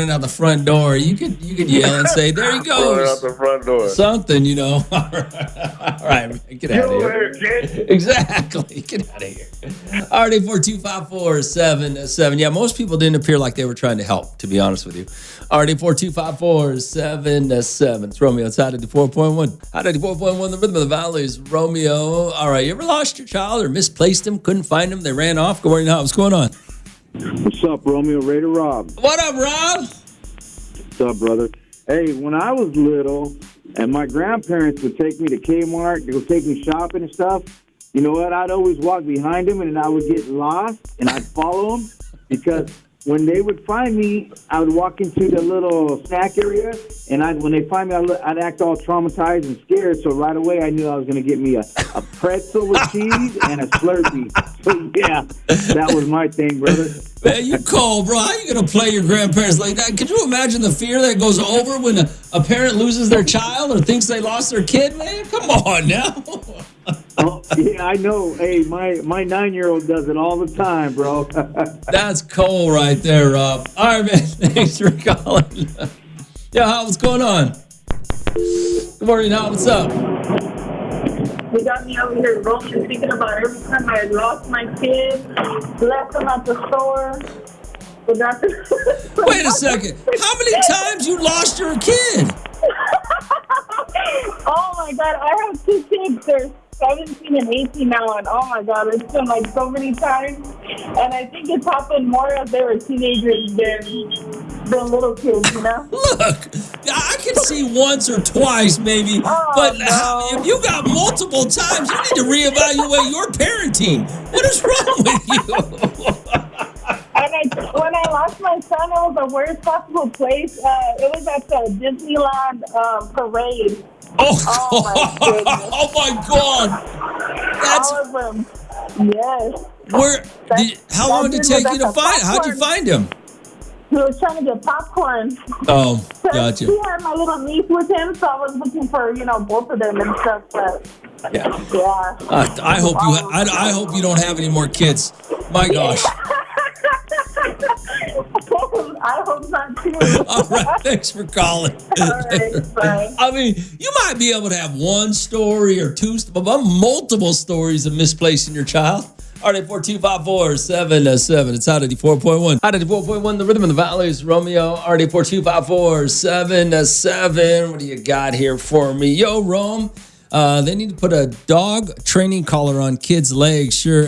out the front door, you could yell and say, "There he goes!" Running out the front door. Something, All right, get out of here. Kid. Exactly, get out of here. RD 4254 7 to 7. Yeah, most people didn't appear like they were trying to help. To be honest with you, RD 4254 7 to 7. It's Romeo. It's Hot 94.1. Hot 94.1. The Rhythm of the Valley is Romeo. All right, you ever lost your child or misplaced him? Couldn't find him? They ran off. Good morning. What's going on? What's up, Romeo? Raider Rob. What up, Rob? What's up, brother? Hey, when I was little and my grandparents would take me to Kmart to go take me shopping and stuff, you know what? I'd always walk behind them and I would get lost and I'd follow them because when they would find me, I would walk into the little snack area and when they find me, I'd act all traumatized and scared. So right away, I knew I was going to get me a pretzel with cheese and a Slurpee. Yeah, that was my thing, brother. Man, you cold, bro. How you gonna play your grandparents like that? Could you imagine the fear that goes over when a parent loses their child or thinks they lost their kid? Man, come on now. Oh, yeah, I know. Hey, my 9-year-old does it all the time, bro. That's cold right there, Rob. All right, man. Thanks for calling. Yeah, Hal, what's going on? Good morning, Hal. What's up? You got me over here rolling, thinking about every time I lost my kid, left him at the store. Wait a second. How many times you lost your kid? Oh my God, I have 2 kids. They're 17 and 18 now, and oh my God, it's been like so many times. And I think it's happened more as they were teenagers than little kids, you know? Look, I can see once or twice maybe, but if you got multiple times, you need to reevaluate your parenting. What is wrong with you? And when I lost my son, it was the worst possible place. It was at the Disneyland parade. Oh my goodness. Oh my God! That's all of them. Yes. How long did it take you to find? How'd you find him? He was trying to get popcorn. Oh, gotcha. He had my little niece with him, so I was looking for both of them and stuff. But yeah. I hope you don't have any more kids. My gosh. I hope not too. All right, thanks for calling. All right, bye. I mean, you might be able to have one story or two, but multiple stories of misplacing your child. RD4254-707. It's out of the 4.1. Out of the 4.1, the rhythm of the valleys. Romeo, RD4254-707. What do you got here for me? Yo, Rome. They need to put a dog training collar on kids' legs. Sure.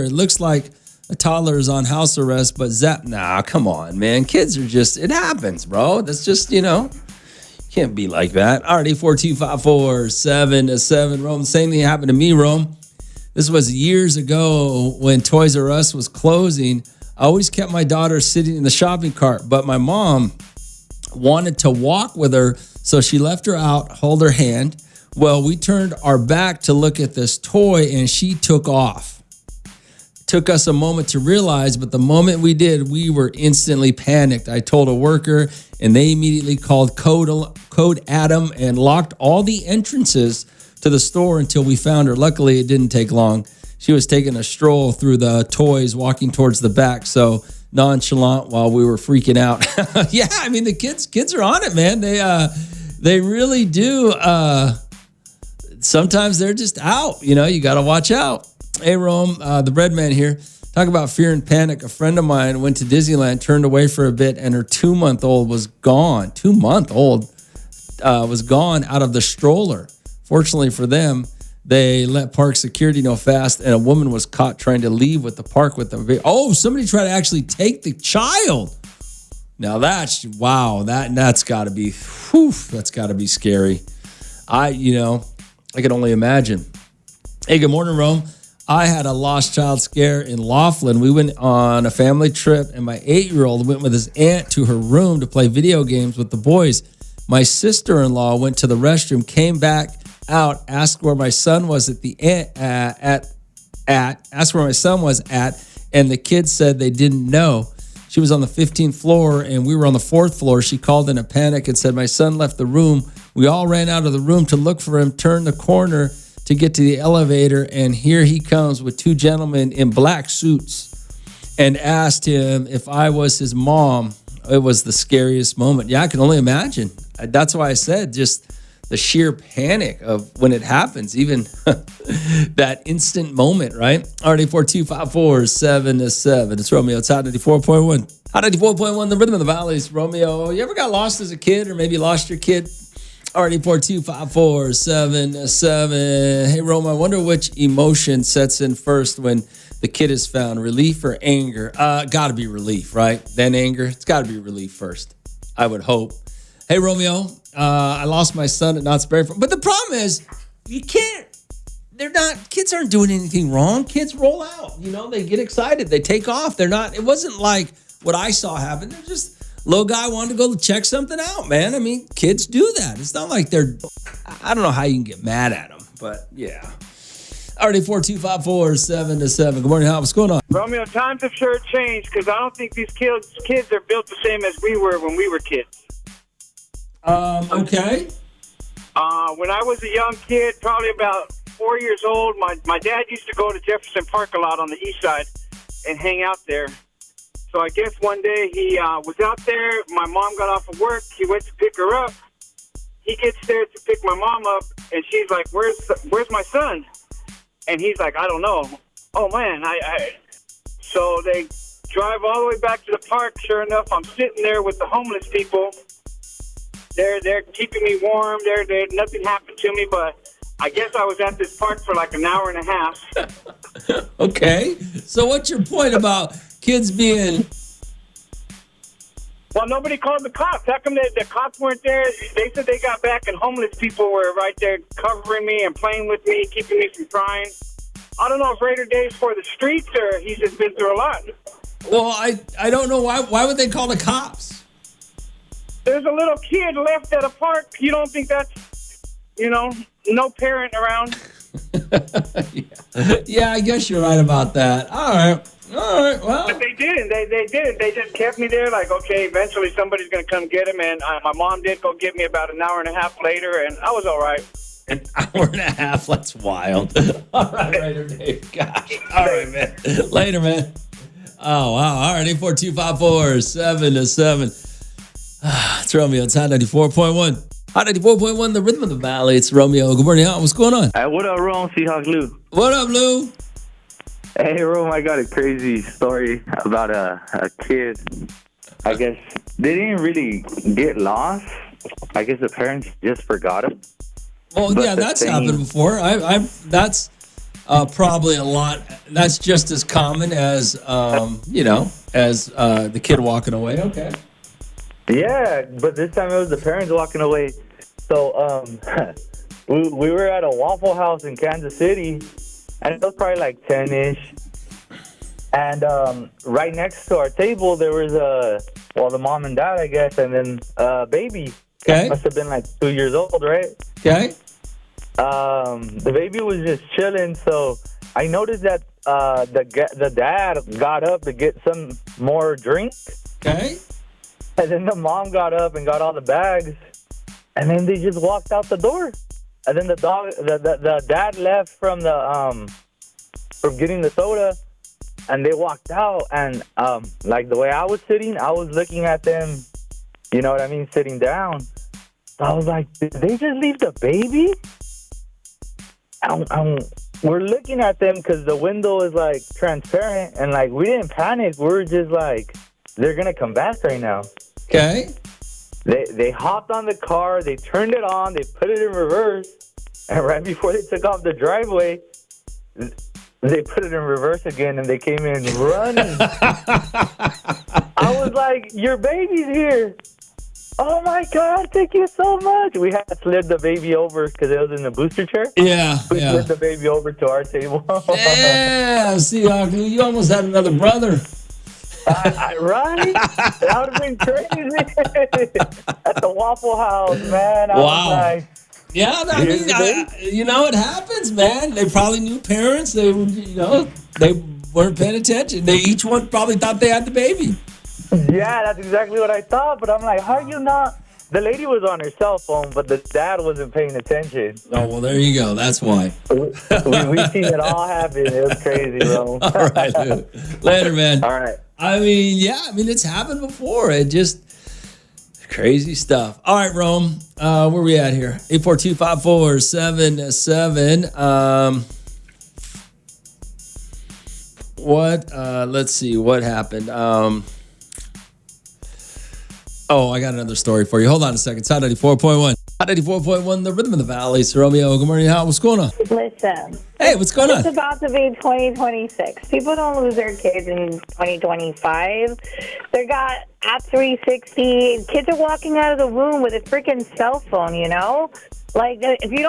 It looks like a toddler is on house arrest, but nah, come on, man. Kids are just, it happens, bro. That's just, can't be like that. RD4254-707. Rome, same thing happened to me, Rome. This was years ago when Toys R Us was closing. I always kept my daughter sitting in the shopping cart, but my mom wanted to walk with her, so she left her out, hold her hand. Well, we turned our back to look at this toy, and she took off. Took us a moment to realize, but the moment we did, we were instantly panicked. I told a worker, and they immediately called Code Adam and locked all the entrances to the store until we found her. Luckily, it didn't take long. She was taking a stroll through the toys, walking towards the back, so nonchalant while we were freaking out. Yeah, I mean, the kids are on it, man. They really do. Sometimes they're just out. You got to watch out. Hey, Rome, the bread man here. Talk about fear and panic. A friend of mine went to Disneyland, turned away for a bit, and her 2-month-old was gone. 2-month-old was gone out of the stroller. Fortunately for them, they let park security know fast, and a woman was caught trying to leave with the park with them. Oh, somebody tried to actually take the child. Now that's, wow, that's got to be, that's got to be scary. I can only imagine. Hey, good morning, Rome. I had a lost child scare in Laughlin. We went on a family trip, and my 8-year-old went with his aunt to her room to play video games with the boys. My sister-in-law went to the restroom, came back out, asked where my son was asked where my son was at, and the kids said they didn't know. She was on the 15th floor, and we were on the 4th floor. She called in a panic and said my son left the room. We all ran out of the room to look for him, turned the corner to get to the elevator, and here he comes with 2 gentlemen in black suits and asked him if I was his mom. It was the scariest moment. Yeah, I can only imagine. That's why I said just the sheer panic of when it happens, even that instant moment, right? RD4254-707. It's Romeo. It's Hot 94.1. Hot 94.1, the rhythm of the valleys. Romeo, you ever got lost as a kid or maybe lost your kid? RD4254-707. Hey, Rome, I wonder which emotion sets in first when the kid is found, relief or anger? Got to be relief, right? Then anger. It's got to be relief first, I would hope. Hey, Romeo, I lost my son at Knott's Berry Farm. But the problem is, kids aren't doing anything wrong. Kids roll out, they get excited. They take off. It wasn't like what I saw happen. They're just, little guy wanted to go check something out, man. I mean, kids do that. It's not like I don't know how you can get mad at them, but yeah. Already 42547-7. Good morning, Hal. What's going on? Romeo, times have sure changed because I don't think these kids are built the same as we were when we were kids. Okay. When I was a young kid, probably about 4 years old, my dad used to go to Jefferson Park a lot on the east side and hang out there. So I guess one day he was out there. My mom got off of work. He went to pick her up. He gets there to pick my mom up, and she's like, "Where's my son?" And he's like, "I don't know." Oh man, So they drive all the way back to the park. Sure enough, I'm sitting there with the homeless people. They're keeping me warm. They're nothing happened to me, but I guess I was at this park for like an hour and a half. Okay. So what's your point about kids being... Well, nobody called the cops. How come the cops weren't there? They said they got back and homeless people were right there covering me and playing with me, keeping me from crying. I don't know if Raider Day's for the streets or he's just been through a lot. Well, I don't know why. Why would they call the cops? There's a little kid left at a park. You don't think that's, no parent around? Yeah, I guess you're right about that. All right. Well, But they didn't. They didn't. They just kept me there. Like, okay, eventually somebody's gonna come get him. And my mom did go get me about an hour and a half later, and I was all right. an hour and a half. That's wild. All right, Raider Dave. Gosh. All right, man. Later, man. Oh, wow. All right, 842-547-7. It's Romeo. It's Hot 94.1. Hot 94.1, the rhythm of the valley. It's Romeo. Good morning, Hot. What's going on? Hey, what up, Rome? Seahawks Lou. What up, Lou? Hey, Rome, I got a crazy story about a kid. I guess they didn't really get lost. I guess the parents just forgot him. Well, yeah, that's happened before. That's probably a lot. That's just as common as, as the kid walking away. Okay. Yeah, but this time it was the parents walking away. So we were at a Waffle House in Kansas City, and it was probably like 10-ish. And right next to our table, there was the mom and dad, I guess, and then a baby. Okay. Must have been like 2 years old, right? Okay. The baby was just chilling, so I noticed that the dad got up to get some more drink. Okay. And then the mom got up and got all the bags, and then they just walked out the door. And then the dad left from from getting the soda, and they walked out. And like the way I was sitting, I was looking at them. You know what I mean, sitting down. So I was like, did they just leave the baby? We're looking at them because the window is like transparent, and like we didn't panic. We were just like, they're gonna come back right now. Okay. They hopped on the car, they turned it on, they put it in reverse, and right before they took off the driveway, they put it in reverse again, and they came in running. I was like, your baby's here. Oh my God, thank you so much. We had to slid the baby over because it was in the booster chair. Yeah. We slid the baby over to our table. Yeah, Seahawk, you almost had another brother. Right? That would have been crazy. At the Waffle House, man. I was like, yeah, I mean, it happens, man. They probably knew parents. They weren't paying attention. They each one probably thought they had the baby. Yeah, that's exactly what I thought. But I'm like, how are you not? The lady was on her cell phone, but the dad wasn't paying attention. Oh, well, there you go. That's why. We've seen it all happen. It was crazy, bro. All right, dude. Later, man. All right. I mean, it's happened before. It just crazy stuff. All right, Rome. Where we at here? 842-547-7. Let's see what happened. I got another story for you. Hold on a second. It's Hot 94.1. Hot 94.1, the rhythm of the valley. It's Romeo. Good morning, Hal. What's going on? Listen. Hey, what's going on? It's about to be 2026. People don't lose their kids in 2025. They got at 360. Kids are walking out of the womb with a freaking cell phone, Like, if you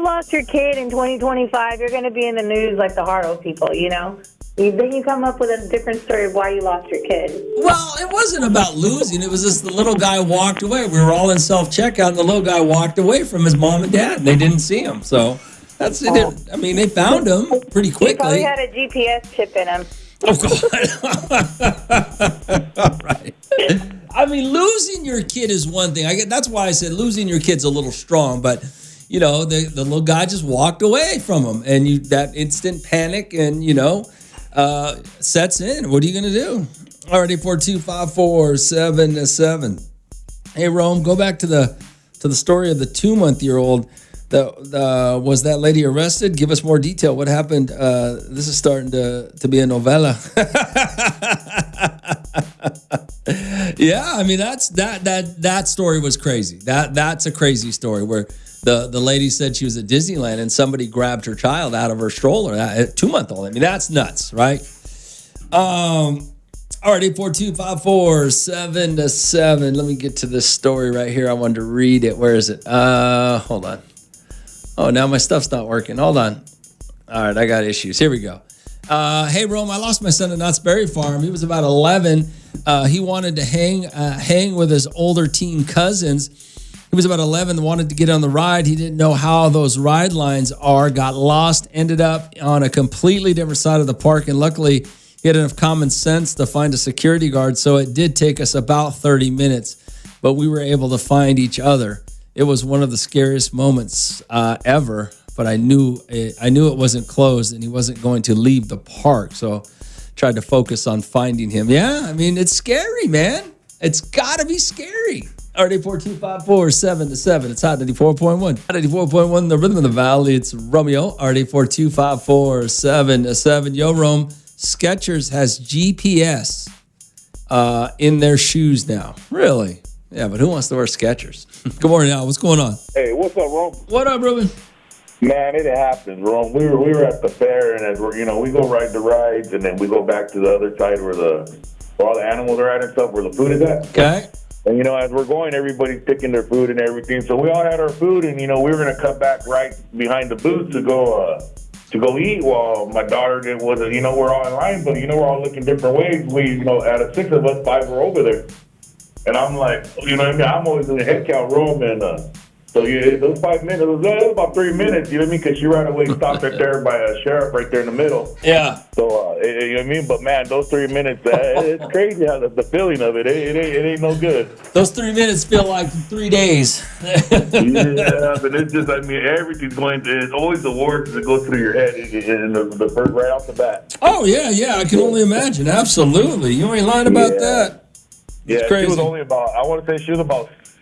lost your kid in 2025, you're going to be in the news like the Haro people, Then you come up with a different story of why you lost your kid. Well, it wasn't about losing. It was just the little guy walked away. We were all in self-checkout, and the little guy walked away from his mom and dad, and they didn't see him. So That's it. I mean, they found him pretty He probably quickly. had a GPS chip in him. Oh, God. All right. I mean, losing your kid is one thing. That's why I said losing your kid's a little strong, but the little guy just walked away from him, and that instant panic and sets in. What are you gonna do? Already 42547-7. Hey, Rome, go back to the story of the 2-month-old. Was that lady arrested? Give us more detail. What happened? This is starting to be a novella. Yeah, I mean that story was crazy. That's a crazy story where the lady said she was at Disneyland and somebody grabbed her child out of her stroller. 2-month-old. I mean, that's nuts, right? Alright, 842-547-7. Let me get to this story right here. I wanted to read it. Where is it? Hold on. Oh, now my stuff's not working. Hold on. All right, I got issues. Here we go. Hey, Rome, I lost my son at Knott's Berry Farm. He was about 11. He wanted to hang with his older teen cousins. He was about 11, wanted to get on the ride. He didn't know how those ride lines are, got lost, ended up on a completely different side of the park, and luckily he had enough common sense to find a security guard, so it did take us about 30 minutes, but we were able to find each other. It was one of the scariest moments ever, but I knew it wasn't closed and he wasn't going to leave the park, so tried to focus on finding him. Yeah, I mean, it's scary, man. It's got to be scary. RD 42547-7. It's Hot 94.1. Hot 94.1, the rhythm of the valley. It's Romeo. RD 42547-7. Yo, Rome. Skechers has GPS in their shoes now. Really? Yeah, but who wants to wear Skechers? Good morning, Al. What's going on? Hey, what's up, Rome? What up, Ruben? Man, it happens, Rome. We were at the fair, and as we go ride the rides, and then we go back to the other side where all the animals are at and stuff, where the food is at. Okay. And, as we're going, everybody's picking their food and everything. So we all had our food, and, we were going to cut back right behind the booth to go eat. While my daughter wasn't, we're all in line, but, we're all looking different ways. We, out of 6 of us, 5 were over there. And I'm like, I'm always in the head count room, and so those 5 minutes, it was about 3 minutes, because she right away stopped right there by a sheriff right there in the middle. Yeah. So, but man, those 3 minutes, it's crazy how the feeling of it, it ain't no good. Those 3 minutes feel like 3 days. Yeah, but it's just, everything's it's always the words that go through your head in the first right off the bat. Oh, yeah, I can only imagine. Absolutely. You ain't lying about that. Yeah, crazy. She was only about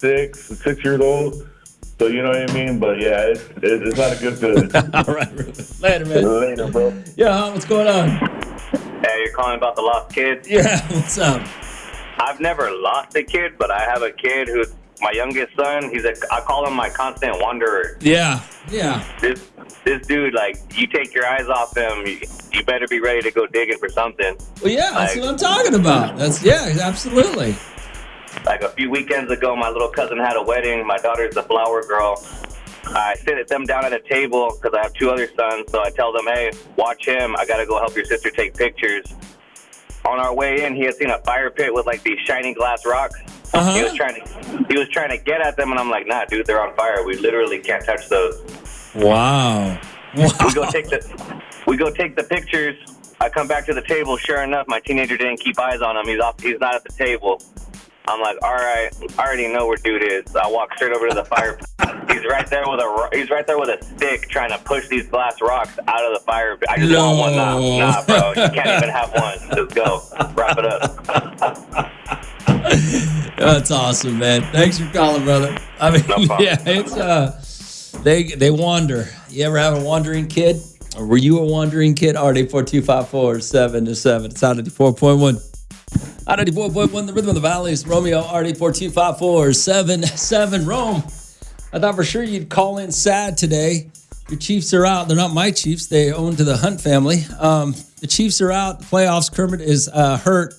6 years old. So, you know what I mean? But, yeah, it's not a good feeling. All right, later, man. Later, bro. Yeah, what's going on? Hey, you're calling about the lost kid? Yeah, what's up? I've never lost a kid, but I have a kid who's my youngest son. I call him my constant wanderer. Yeah. This dude, you take your eyes off him, you better be ready to go digging for something. Well, yeah, that's what I'm talking about. Absolutely. Like a few weekends ago, my little cousin had a wedding. My daughter's the flower girl. I sit them down at a table because I have 2 other sons. So I tell them, hey, watch him. I got to go help your sister take pictures. On our way in, he had seen a fire pit with these shiny glass rocks. Uh-huh. He was trying to get at them, and I'm like, nah, dude, they're on fire. We literally can't touch those. Wow. We go take the pictures. I come back to the table. Sure enough, my teenager didn't keep eyes on him. He's not at the table. I'm like, all right, I already know where dude is. I walk straight over to the fire. He's right there with a stick trying to push these glass rocks out of the fire. I just want one. Nah, bro, you can't even have one. Let's go. Wrap it up. That's awesome, man. Thanks for calling, brother. I mean, no problem. Yeah, it's they wander. You ever have a wandering kid? Or were you a wandering kid? RD 42547-7. It's out of the 4.1. Out of the 4.1, the rhythm of the valley is Romeo. RD 42547-7. Rome. I thought for sure you'd call in sad today. Your Chiefs are out. They're not my Chiefs. They own to the Hunt family. The Chiefs are out. The playoffs. Kermit is hurt.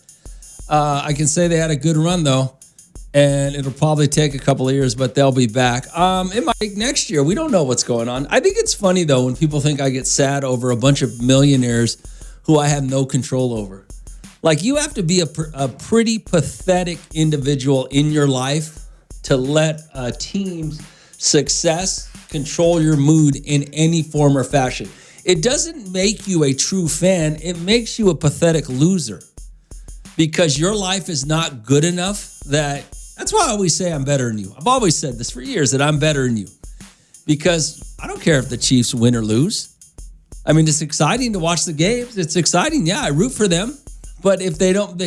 I can say they had a good run, though, and it'll probably take a couple of years, but they'll be back. It might take next year. We don't know what's going on. I think it's funny, though, when people think I get sad over a bunch of millionaires who I have no control over. You have to be a pretty pathetic individual in your life to let a team's success control your mood in any form or fashion. It doesn't make you a true fan. It makes you a pathetic loser because your life is not good enough. That's why I always say I'm better than you. I've always said this for years, that I'm better than you, because I don't care if the Chiefs win or lose. I mean, it's exciting to watch the games. It's exciting. Yeah, I root for them. But if they don't,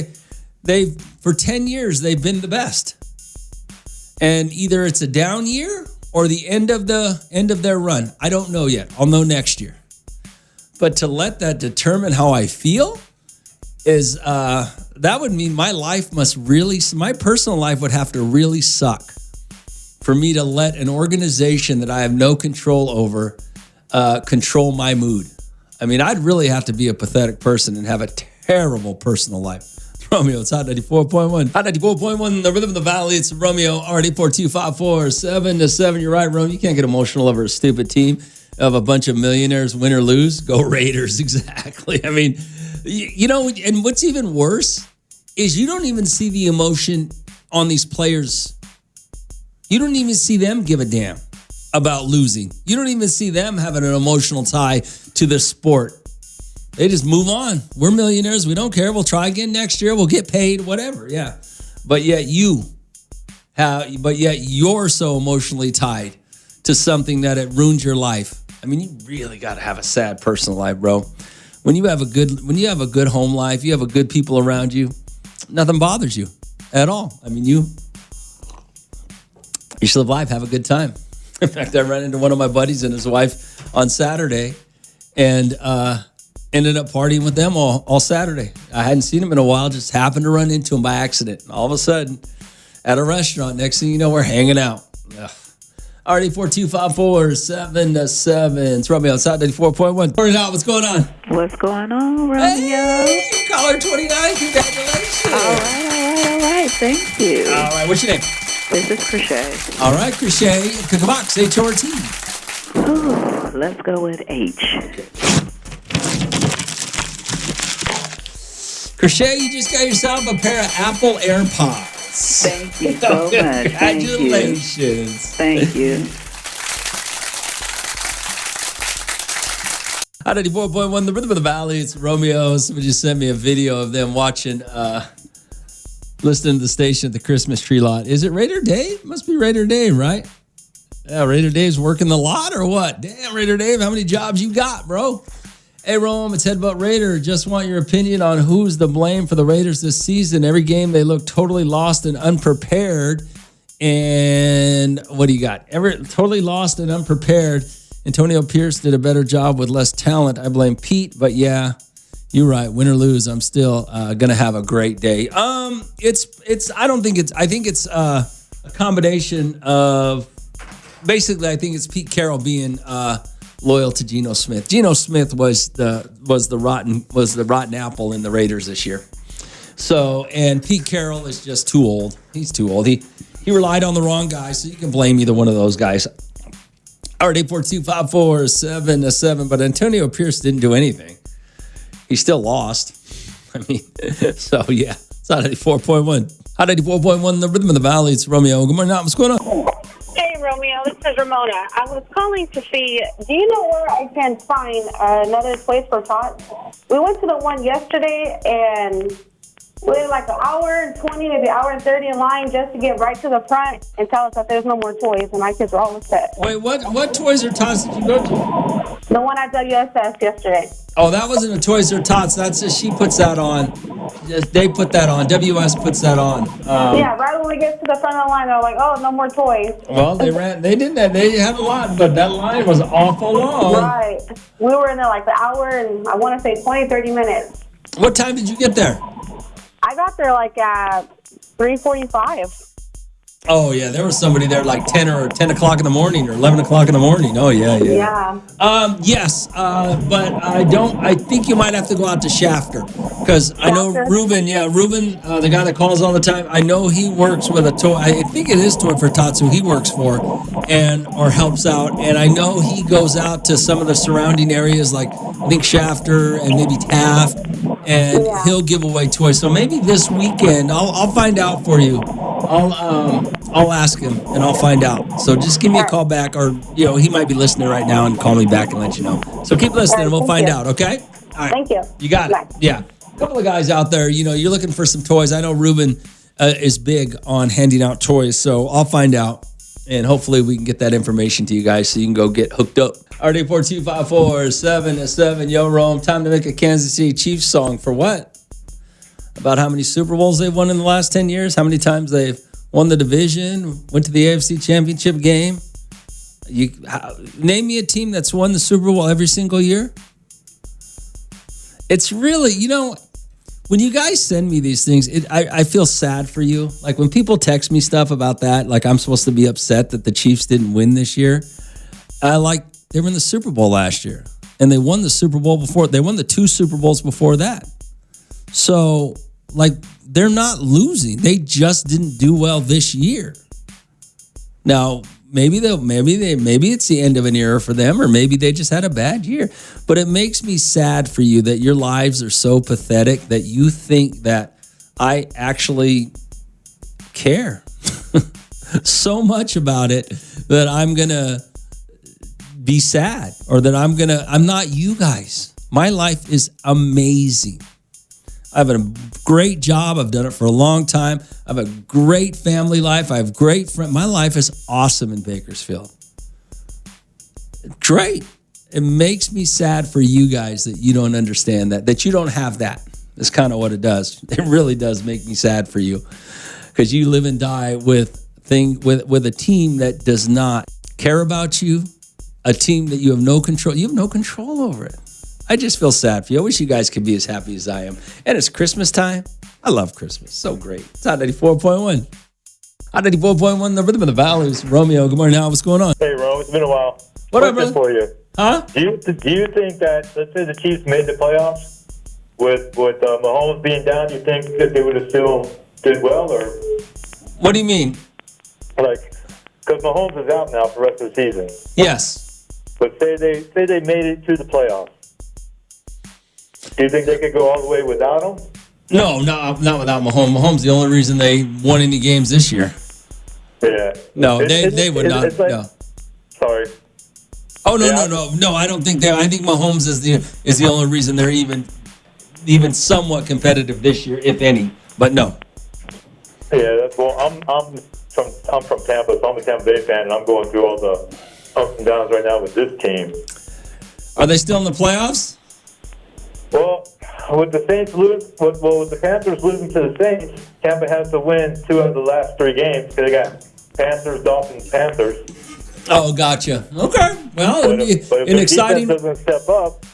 they for 10 years, they've been the best. And either it's a down year or the end of their run. I don't know yet. I'll know next year. But to let that determine how I feel is, that would mean my personal life would have to really suck for me to let an organization that I have no control over control my mood. I mean, I'd really have to be a pathetic person and have a terrible personal life. Romeo, it's Hot 94.1. Hot 94.1, the rhythm of the valley. It's Romeo, RD42547-7. You're right, Romeo. You can't get emotional over a stupid team of a bunch of millionaires, win or lose. Go Raiders, exactly. I mean, you know, and what's even worse is you don't even see the emotion on these players. You don't even see them give a damn about losing. You don't even see them having an emotional tie to the sport. They just move on. We're millionaires. We don't care. We'll try again next year. We'll get paid, whatever. Yeah. But yet you're so emotionally tied to something that it ruins your life. I mean, you really got to have a sad personal life, bro. When you have a good home life, you have a good people around you, nothing bothers you at all. I mean, you should live life, have a good time. In fact, I ran into one of my buddies and his wife on Saturday and ended up partying with them all Saturday. I hadn't seen him in a while, just happened to run into him by accident. And all of a sudden, at a restaurant, next thing you know, we're hanging out. RD42547-7. It's Romeo outside 94.1. Turn it out. What's going on? What's going on, Romeo? Hey, caller 29. Congratulations. All right. Thank you. All right. What's your name? This is Crochet. All right, Crochet. Cook-a-box, H-O-R-T. Ooh, let's go with H. Crochet, you just got yourself a pair of Apple AirPods. Thank you so much. Congratulations. Thank you. Hot 94.1, the rhythm of the valley. It's Romeo. Somebody just sent me a video of them watching, listening to the station at the Christmas tree lot. Is it Raider Dave? Must be Raider Dave, right? Yeah, Raider Dave's working the lot or what? Damn, Raider Dave, how many jobs you got, bro? Hey, Rome, it's Headbutt Raider. Just want your opinion on who's the blame for the Raiders this season. Every game they look totally lost and unprepared. And what do you got? Totally lost and unprepared. Antonio Pierce did a better job with less talent. I blame Pete, but yeah, you're right. Win or lose, I'm still gonna have a great day. I think it's a combination of basically. I think it's Pete Carroll being loyal to Geno Smith. Geno Smith was the rotten apple in the Raiders this year. So, and Pete Carroll is just too old. He's too old. He relied on the wrong guy, so you can blame either one of those guys. All right, 842-547-7. But Antonio Pierce didn't do anything. He still lost. I mean, so yeah, it's Hot 94.1. Hot 94.1, the rhythm of the valley. It's Romeo. Good morning. What's going on? Hey, Romeo, this is Ramona. I was calling to see, do you know where I can find another place for tots? We went to the one yesterday, and we had like an hour and 20, maybe an hour and 30 in line just to get right to the front and tell us that there's no more toys, and my kids are all upset. Wait, what Toys R Tots did you go to? The one at WSS yesterday. Oh, that wasn't a Toys R Tots. That's just, she puts that on. They put that on. WS puts that on. Yeah, right when we get to the front of the line, they're like, oh, no more toys. Well, they had a lot, but that line was awful long. Right. We were in there like the hour and I want to say 20, 30 minutes. What time did you get there? I got there like at 3:45. Oh, yeah, there was somebody there like 10 o'clock in the morning or 11 o'clock in the morning. Oh, yeah. Yes, but I think you might have to go out to Shafter because I know Ruben, the guy that calls all the time, I know he works with a toy. I think it is Toy for Tots who he works for or helps out. And I know he goes out to some of the surrounding areas like I think Shafter and maybe Taft, and he'll give away toys. So maybe this weekend, I'll find out for you. I'll ask him and I'll find out. So just give me a call back, or he might be listening right now and call me back and let you know. So keep listening and we'll find out. Okay. All right. Thank you. You got it. Yeah. A couple of guys out there, you're looking for some toys. I know Ruben is big on handing out toys, so I'll find out. And hopefully we can get that information to you guys so you can go get hooked up. RD4254-7-7. Yo, Rome. Time to make a Kansas City Chiefs song for what? About how many Super Bowls they've won in the last 10 years? How many times they've won the division? Went to the AFC Championship game? Name me a team that's won the Super Bowl every single year. It's really, when you guys send me these things, I feel sad for you. Like when people text me stuff about that, like I'm supposed to be upset that the Chiefs didn't win this year. They were in the Super Bowl last year, and they won the Super Bowl before. They won the 2 Super Bowls before that. So, they're not losing. They just didn't do well this year. Now, maybe it's the end of an era for them, or maybe they just had a bad year. But it makes me sad for you that your lives are so pathetic that you think that I actually care so much about it that I'm going to be sad, or that I'm not you guys. My life is amazing. I have a great job. I've done it for a long time. I have a great family life. I have great friends. My life is awesome in Bakersfield. Great. It makes me sad for you guys that you don't understand that you don't have that. That's kind of what it does. It really does make me sad for you, because you live and die with a team that does not care about you, a team that you have no control. You have no control over it. I just feel sad for you. I wish you guys could be as happy as I am. And it's Christmas time. I love Christmas. So great. It's Hot 94.1. Hot 94.1, the rhythm of the valleys. Romeo, good morning. Now, what's going on? Hey, Ro, it's been a while. What up, brother? For you. Huh? Do you think that, let's say the Chiefs made the playoffs with Mahomes being down, do you think that they would have still did well? Or what do you mean? Because Mahomes is out now for the rest of the season. Yes. But say they made it to the playoffs. Do you think they could go all the way without him? No, not without Mahomes. Mahomes the only reason they won any games this year. Yeah. No, they would not. No. Sorry. Oh no! I don't think they. I think Mahomes is the only reason they're even somewhat competitive this year, if any. But no. Yeah. I'm from Tampa, so I'm a Tampa Bay fan, and I'm going through all the ups and downs right now with this team. Are they still in the playoffs? Well, with the Saints with the Panthers losing to the Saints, Tampa has to win 2 out of the last 3 games. They got Panthers, Dolphins, Panthers. Oh, gotcha. Okay. Well, it'll be an exciting. Doesn't step up.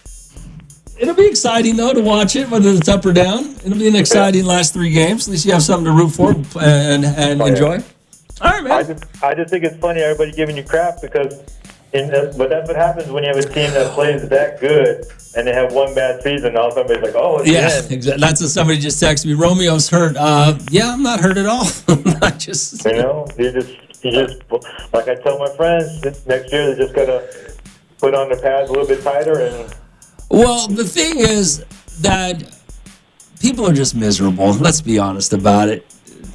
It'll be exciting though to watch it, whether it's up or down. It'll be an exciting last 3 games. At least you have something to root for and enjoy. All right, man. I just think it's funny everybody giving you crap because, but that's what happens when you have a team that plays that good and they have one bad season. All somebody's like, oh, it's exactly. That's what somebody just texted me. Romeo's hurt. Yeah, I'm not hurt at all. I just you just like I tell my friends, next year they just gotta put on their pads a little bit tighter and. Well, the thing is that people are just miserable. Let's be honest about it.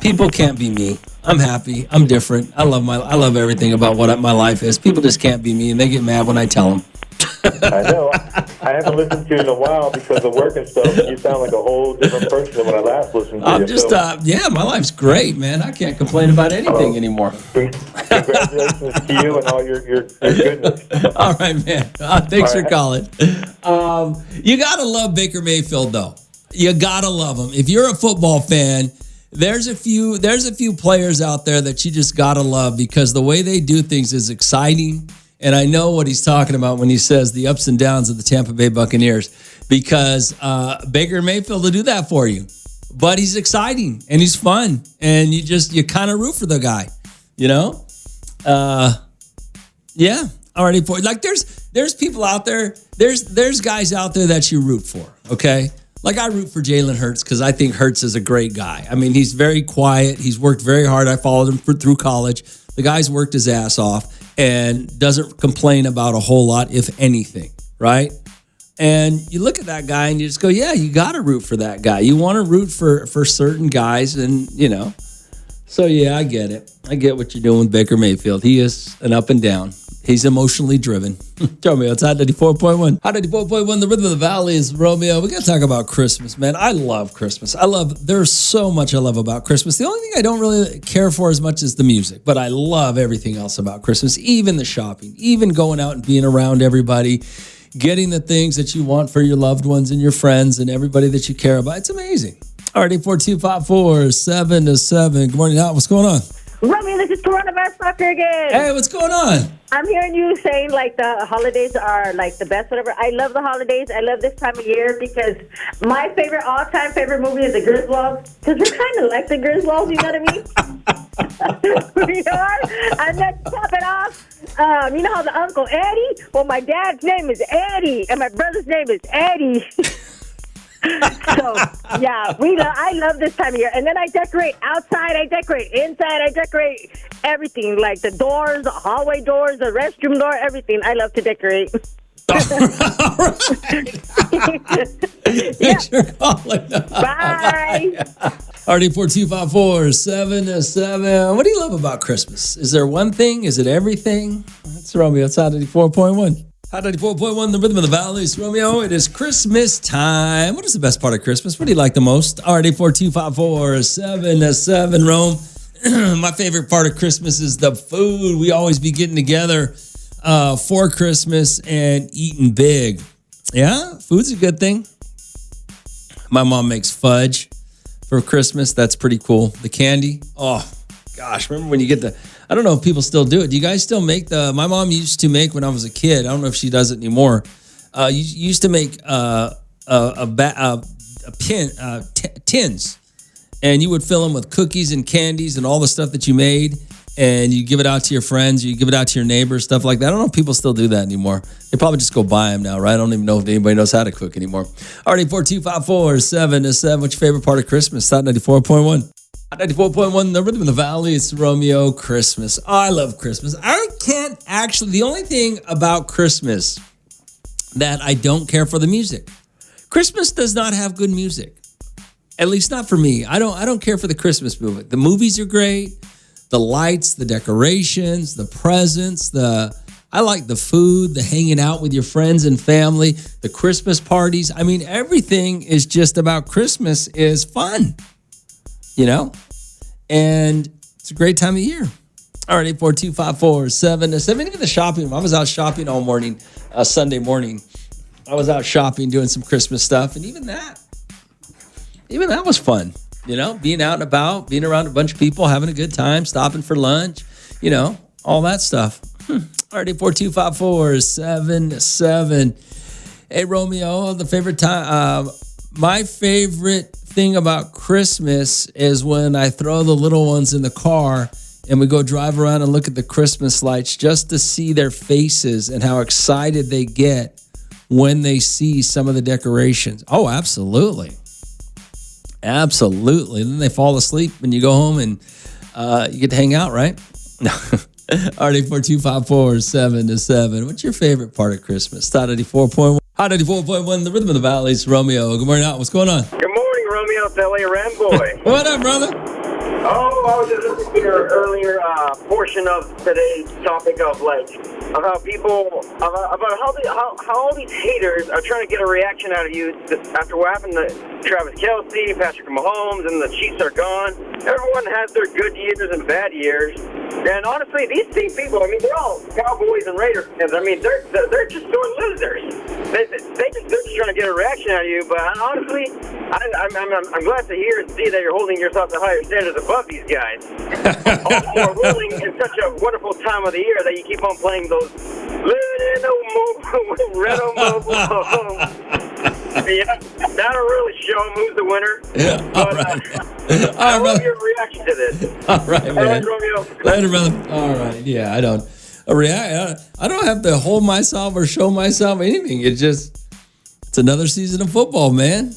People can't be me. I'm happy. I'm different. I love everything about what my life is. People just can't be me, and they get mad when I tell them. I know. I haven't listened to you in a while because of work and stuff. You sound like a whole different person than when I last listened to you. I'm just, my life's great, man. I can't complain about anything anymore. Congratulations to you and all your goodness. All right, man. Thanks for calling. You got to love Baker Mayfield, though. You got to love him. If you're a football fan, there's a few players out there that you just got to love because the way they do things is exciting. And I know what he's talking about when he says the ups and downs of the Tampa Bay Buccaneers because Baker Mayfield will do that for you. But he's exciting and he's fun. And you kind of root for the guy, you know? Yeah. Already for like there's people out there, there's guys out there that you root for, okay? Like I root for Jalen Hurts because I think Hurts is a great guy. I mean, he's very quiet. He's worked very hard. I followed him through college. The guy's worked his ass off and doesn't complain about a whole lot, if anything, right? And you look at that guy and you just go, yeah, you got to root for that guy. You want to root for certain guys and, So, yeah, I get it. I get what you're doing with Baker Mayfield. He is an up and down. He's emotionally driven. Romeo, it's Hot 94.1. Hot 94.1, the rhythm of the valley is Romeo. We got to talk about Christmas, man. I love Christmas. There's so much I love about Christmas. The only thing I don't really care for as much is the music, but I love everything else about Christmas, even the shopping, even going out and being around everybody, getting the things that you want for your loved ones and your friends and everybody that you care about. It's amazing. All right, 842-547-7. Good morning, Hot. What's going on? Romeo, this is Coronavirus Doctor again. Hey, what's going on? I'm hearing you saying like the holidays are like the best, whatever. I love the holidays. I love this time of year because my all-time favorite movie is The Griswolds because we're kind of like the Griswolds, you know what I mean? We are. And then to top it off, you know how the Uncle Eddie? Well, my dad's name is Eddie and my brother's name is Eddie. So, yeah, I love this time of year. And then I decorate outside, I decorate inside, I decorate everything, like the doors, the hallway doors, the restroom door, everything. I love to decorate. Thanks for calling. Bye. RD42547. What do you love about Christmas? Is there one thing? Is it everything? That's Romeo. It's Hot 94.1. Hot 94.1, the rhythm of the valleys. Romeo, it is Christmas time. What is the best part of Christmas? What do you like the most? RD42547. Rome. My favorite part of Christmas is the food. We always be getting together for Christmas and eating big. Yeah, food's a good thing. My mom makes fudge for Christmas. That's pretty cool. The candy. Oh, gosh. Remember when you get I don't know if people still do it. Do you guys still make my mom used to make when I was a kid. I don't know if she does it anymore. Used to make tins, and you would fill them with cookies and candies and all the stuff that you made, and you give it out to your friends, you give it out to your neighbors, stuff like that. I don't know if people still do that anymore. They probably just go buy them now, right? I don't even know if anybody knows how to cook anymore. All right, 42547. What's your favorite part of Christmas? Hot 94.1. 94.1, the rhythm of the valley. It's Romeo. Christmas. I love Christmas. The only thing about Christmas that I don't care for the music. Christmas does not have good music. At least not for me. I don't care for the Christmas movie. The movies are great. The lights, the decorations, the presents, I like the food, the hanging out with your friends and family, the Christmas parties. I mean, everything is just about Christmas is fun. You know, and it's a great time of year. All right, 842-547. Even the shopping. I was out shopping all morning, Sunday morning. I was out shopping, doing some Christmas stuff, and even that was fun. You know, being out and about, being around a bunch of people, having a good time, stopping for lunch, you know, all that stuff. All right, 842-547. Hey, Romeo, the favorite time. My favorite thing about Christmas is when I throw the little ones in the car and we go drive around and look at the Christmas lights just to see their faces and how excited they get when they see some of the decorations. Oh, absolutely. Absolutely. Then they fall asleep when you go home and you get to hang out, right? No. All right, 42547. What's your favorite part of Christmas? Hot 94.1. Hot 94.1, the rhythm of the valleys. Romeo, good morning. What's going on? Good morning, Romeo. It's LA Ramboy. What up, brother? Oh, I was just listening to your earlier portion of today's topic of how people how all these haters are trying to get a reaction out of you after what happened to Travis Kelce, Patrick Mahomes, and the Chiefs are gone. Everyone has their good years and bad years, and honestly, these same people, I mean, they're all Cowboys and Raiders fans. I mean, they're just doing losers. They're just trying to get a reaction out of you. But honestly, I'm glad to hear and see that you're holding yourself to higher standards above these guys. Also, we're rolling in such a wonderful time of the year that you keep on playing those Red yeah, that'll really show them who's the winner. Yeah, all right. I love your reaction to this. All right, man. All right, Romeo. Later, brother. All right. Yeah, I don't have to hold myself or show myself anything. It's another season of football, man.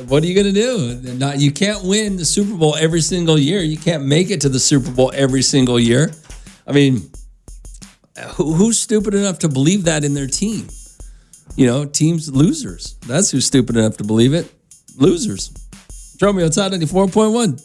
What are you going to do? You can't win the Super Bowl every single year. You can't make it to the Super Bowl every single year. I mean, who's stupid enough to believe that in their team? You know, teams losers. That's who's stupid enough to believe it. Losers. Romeo, it's Hot 94.1.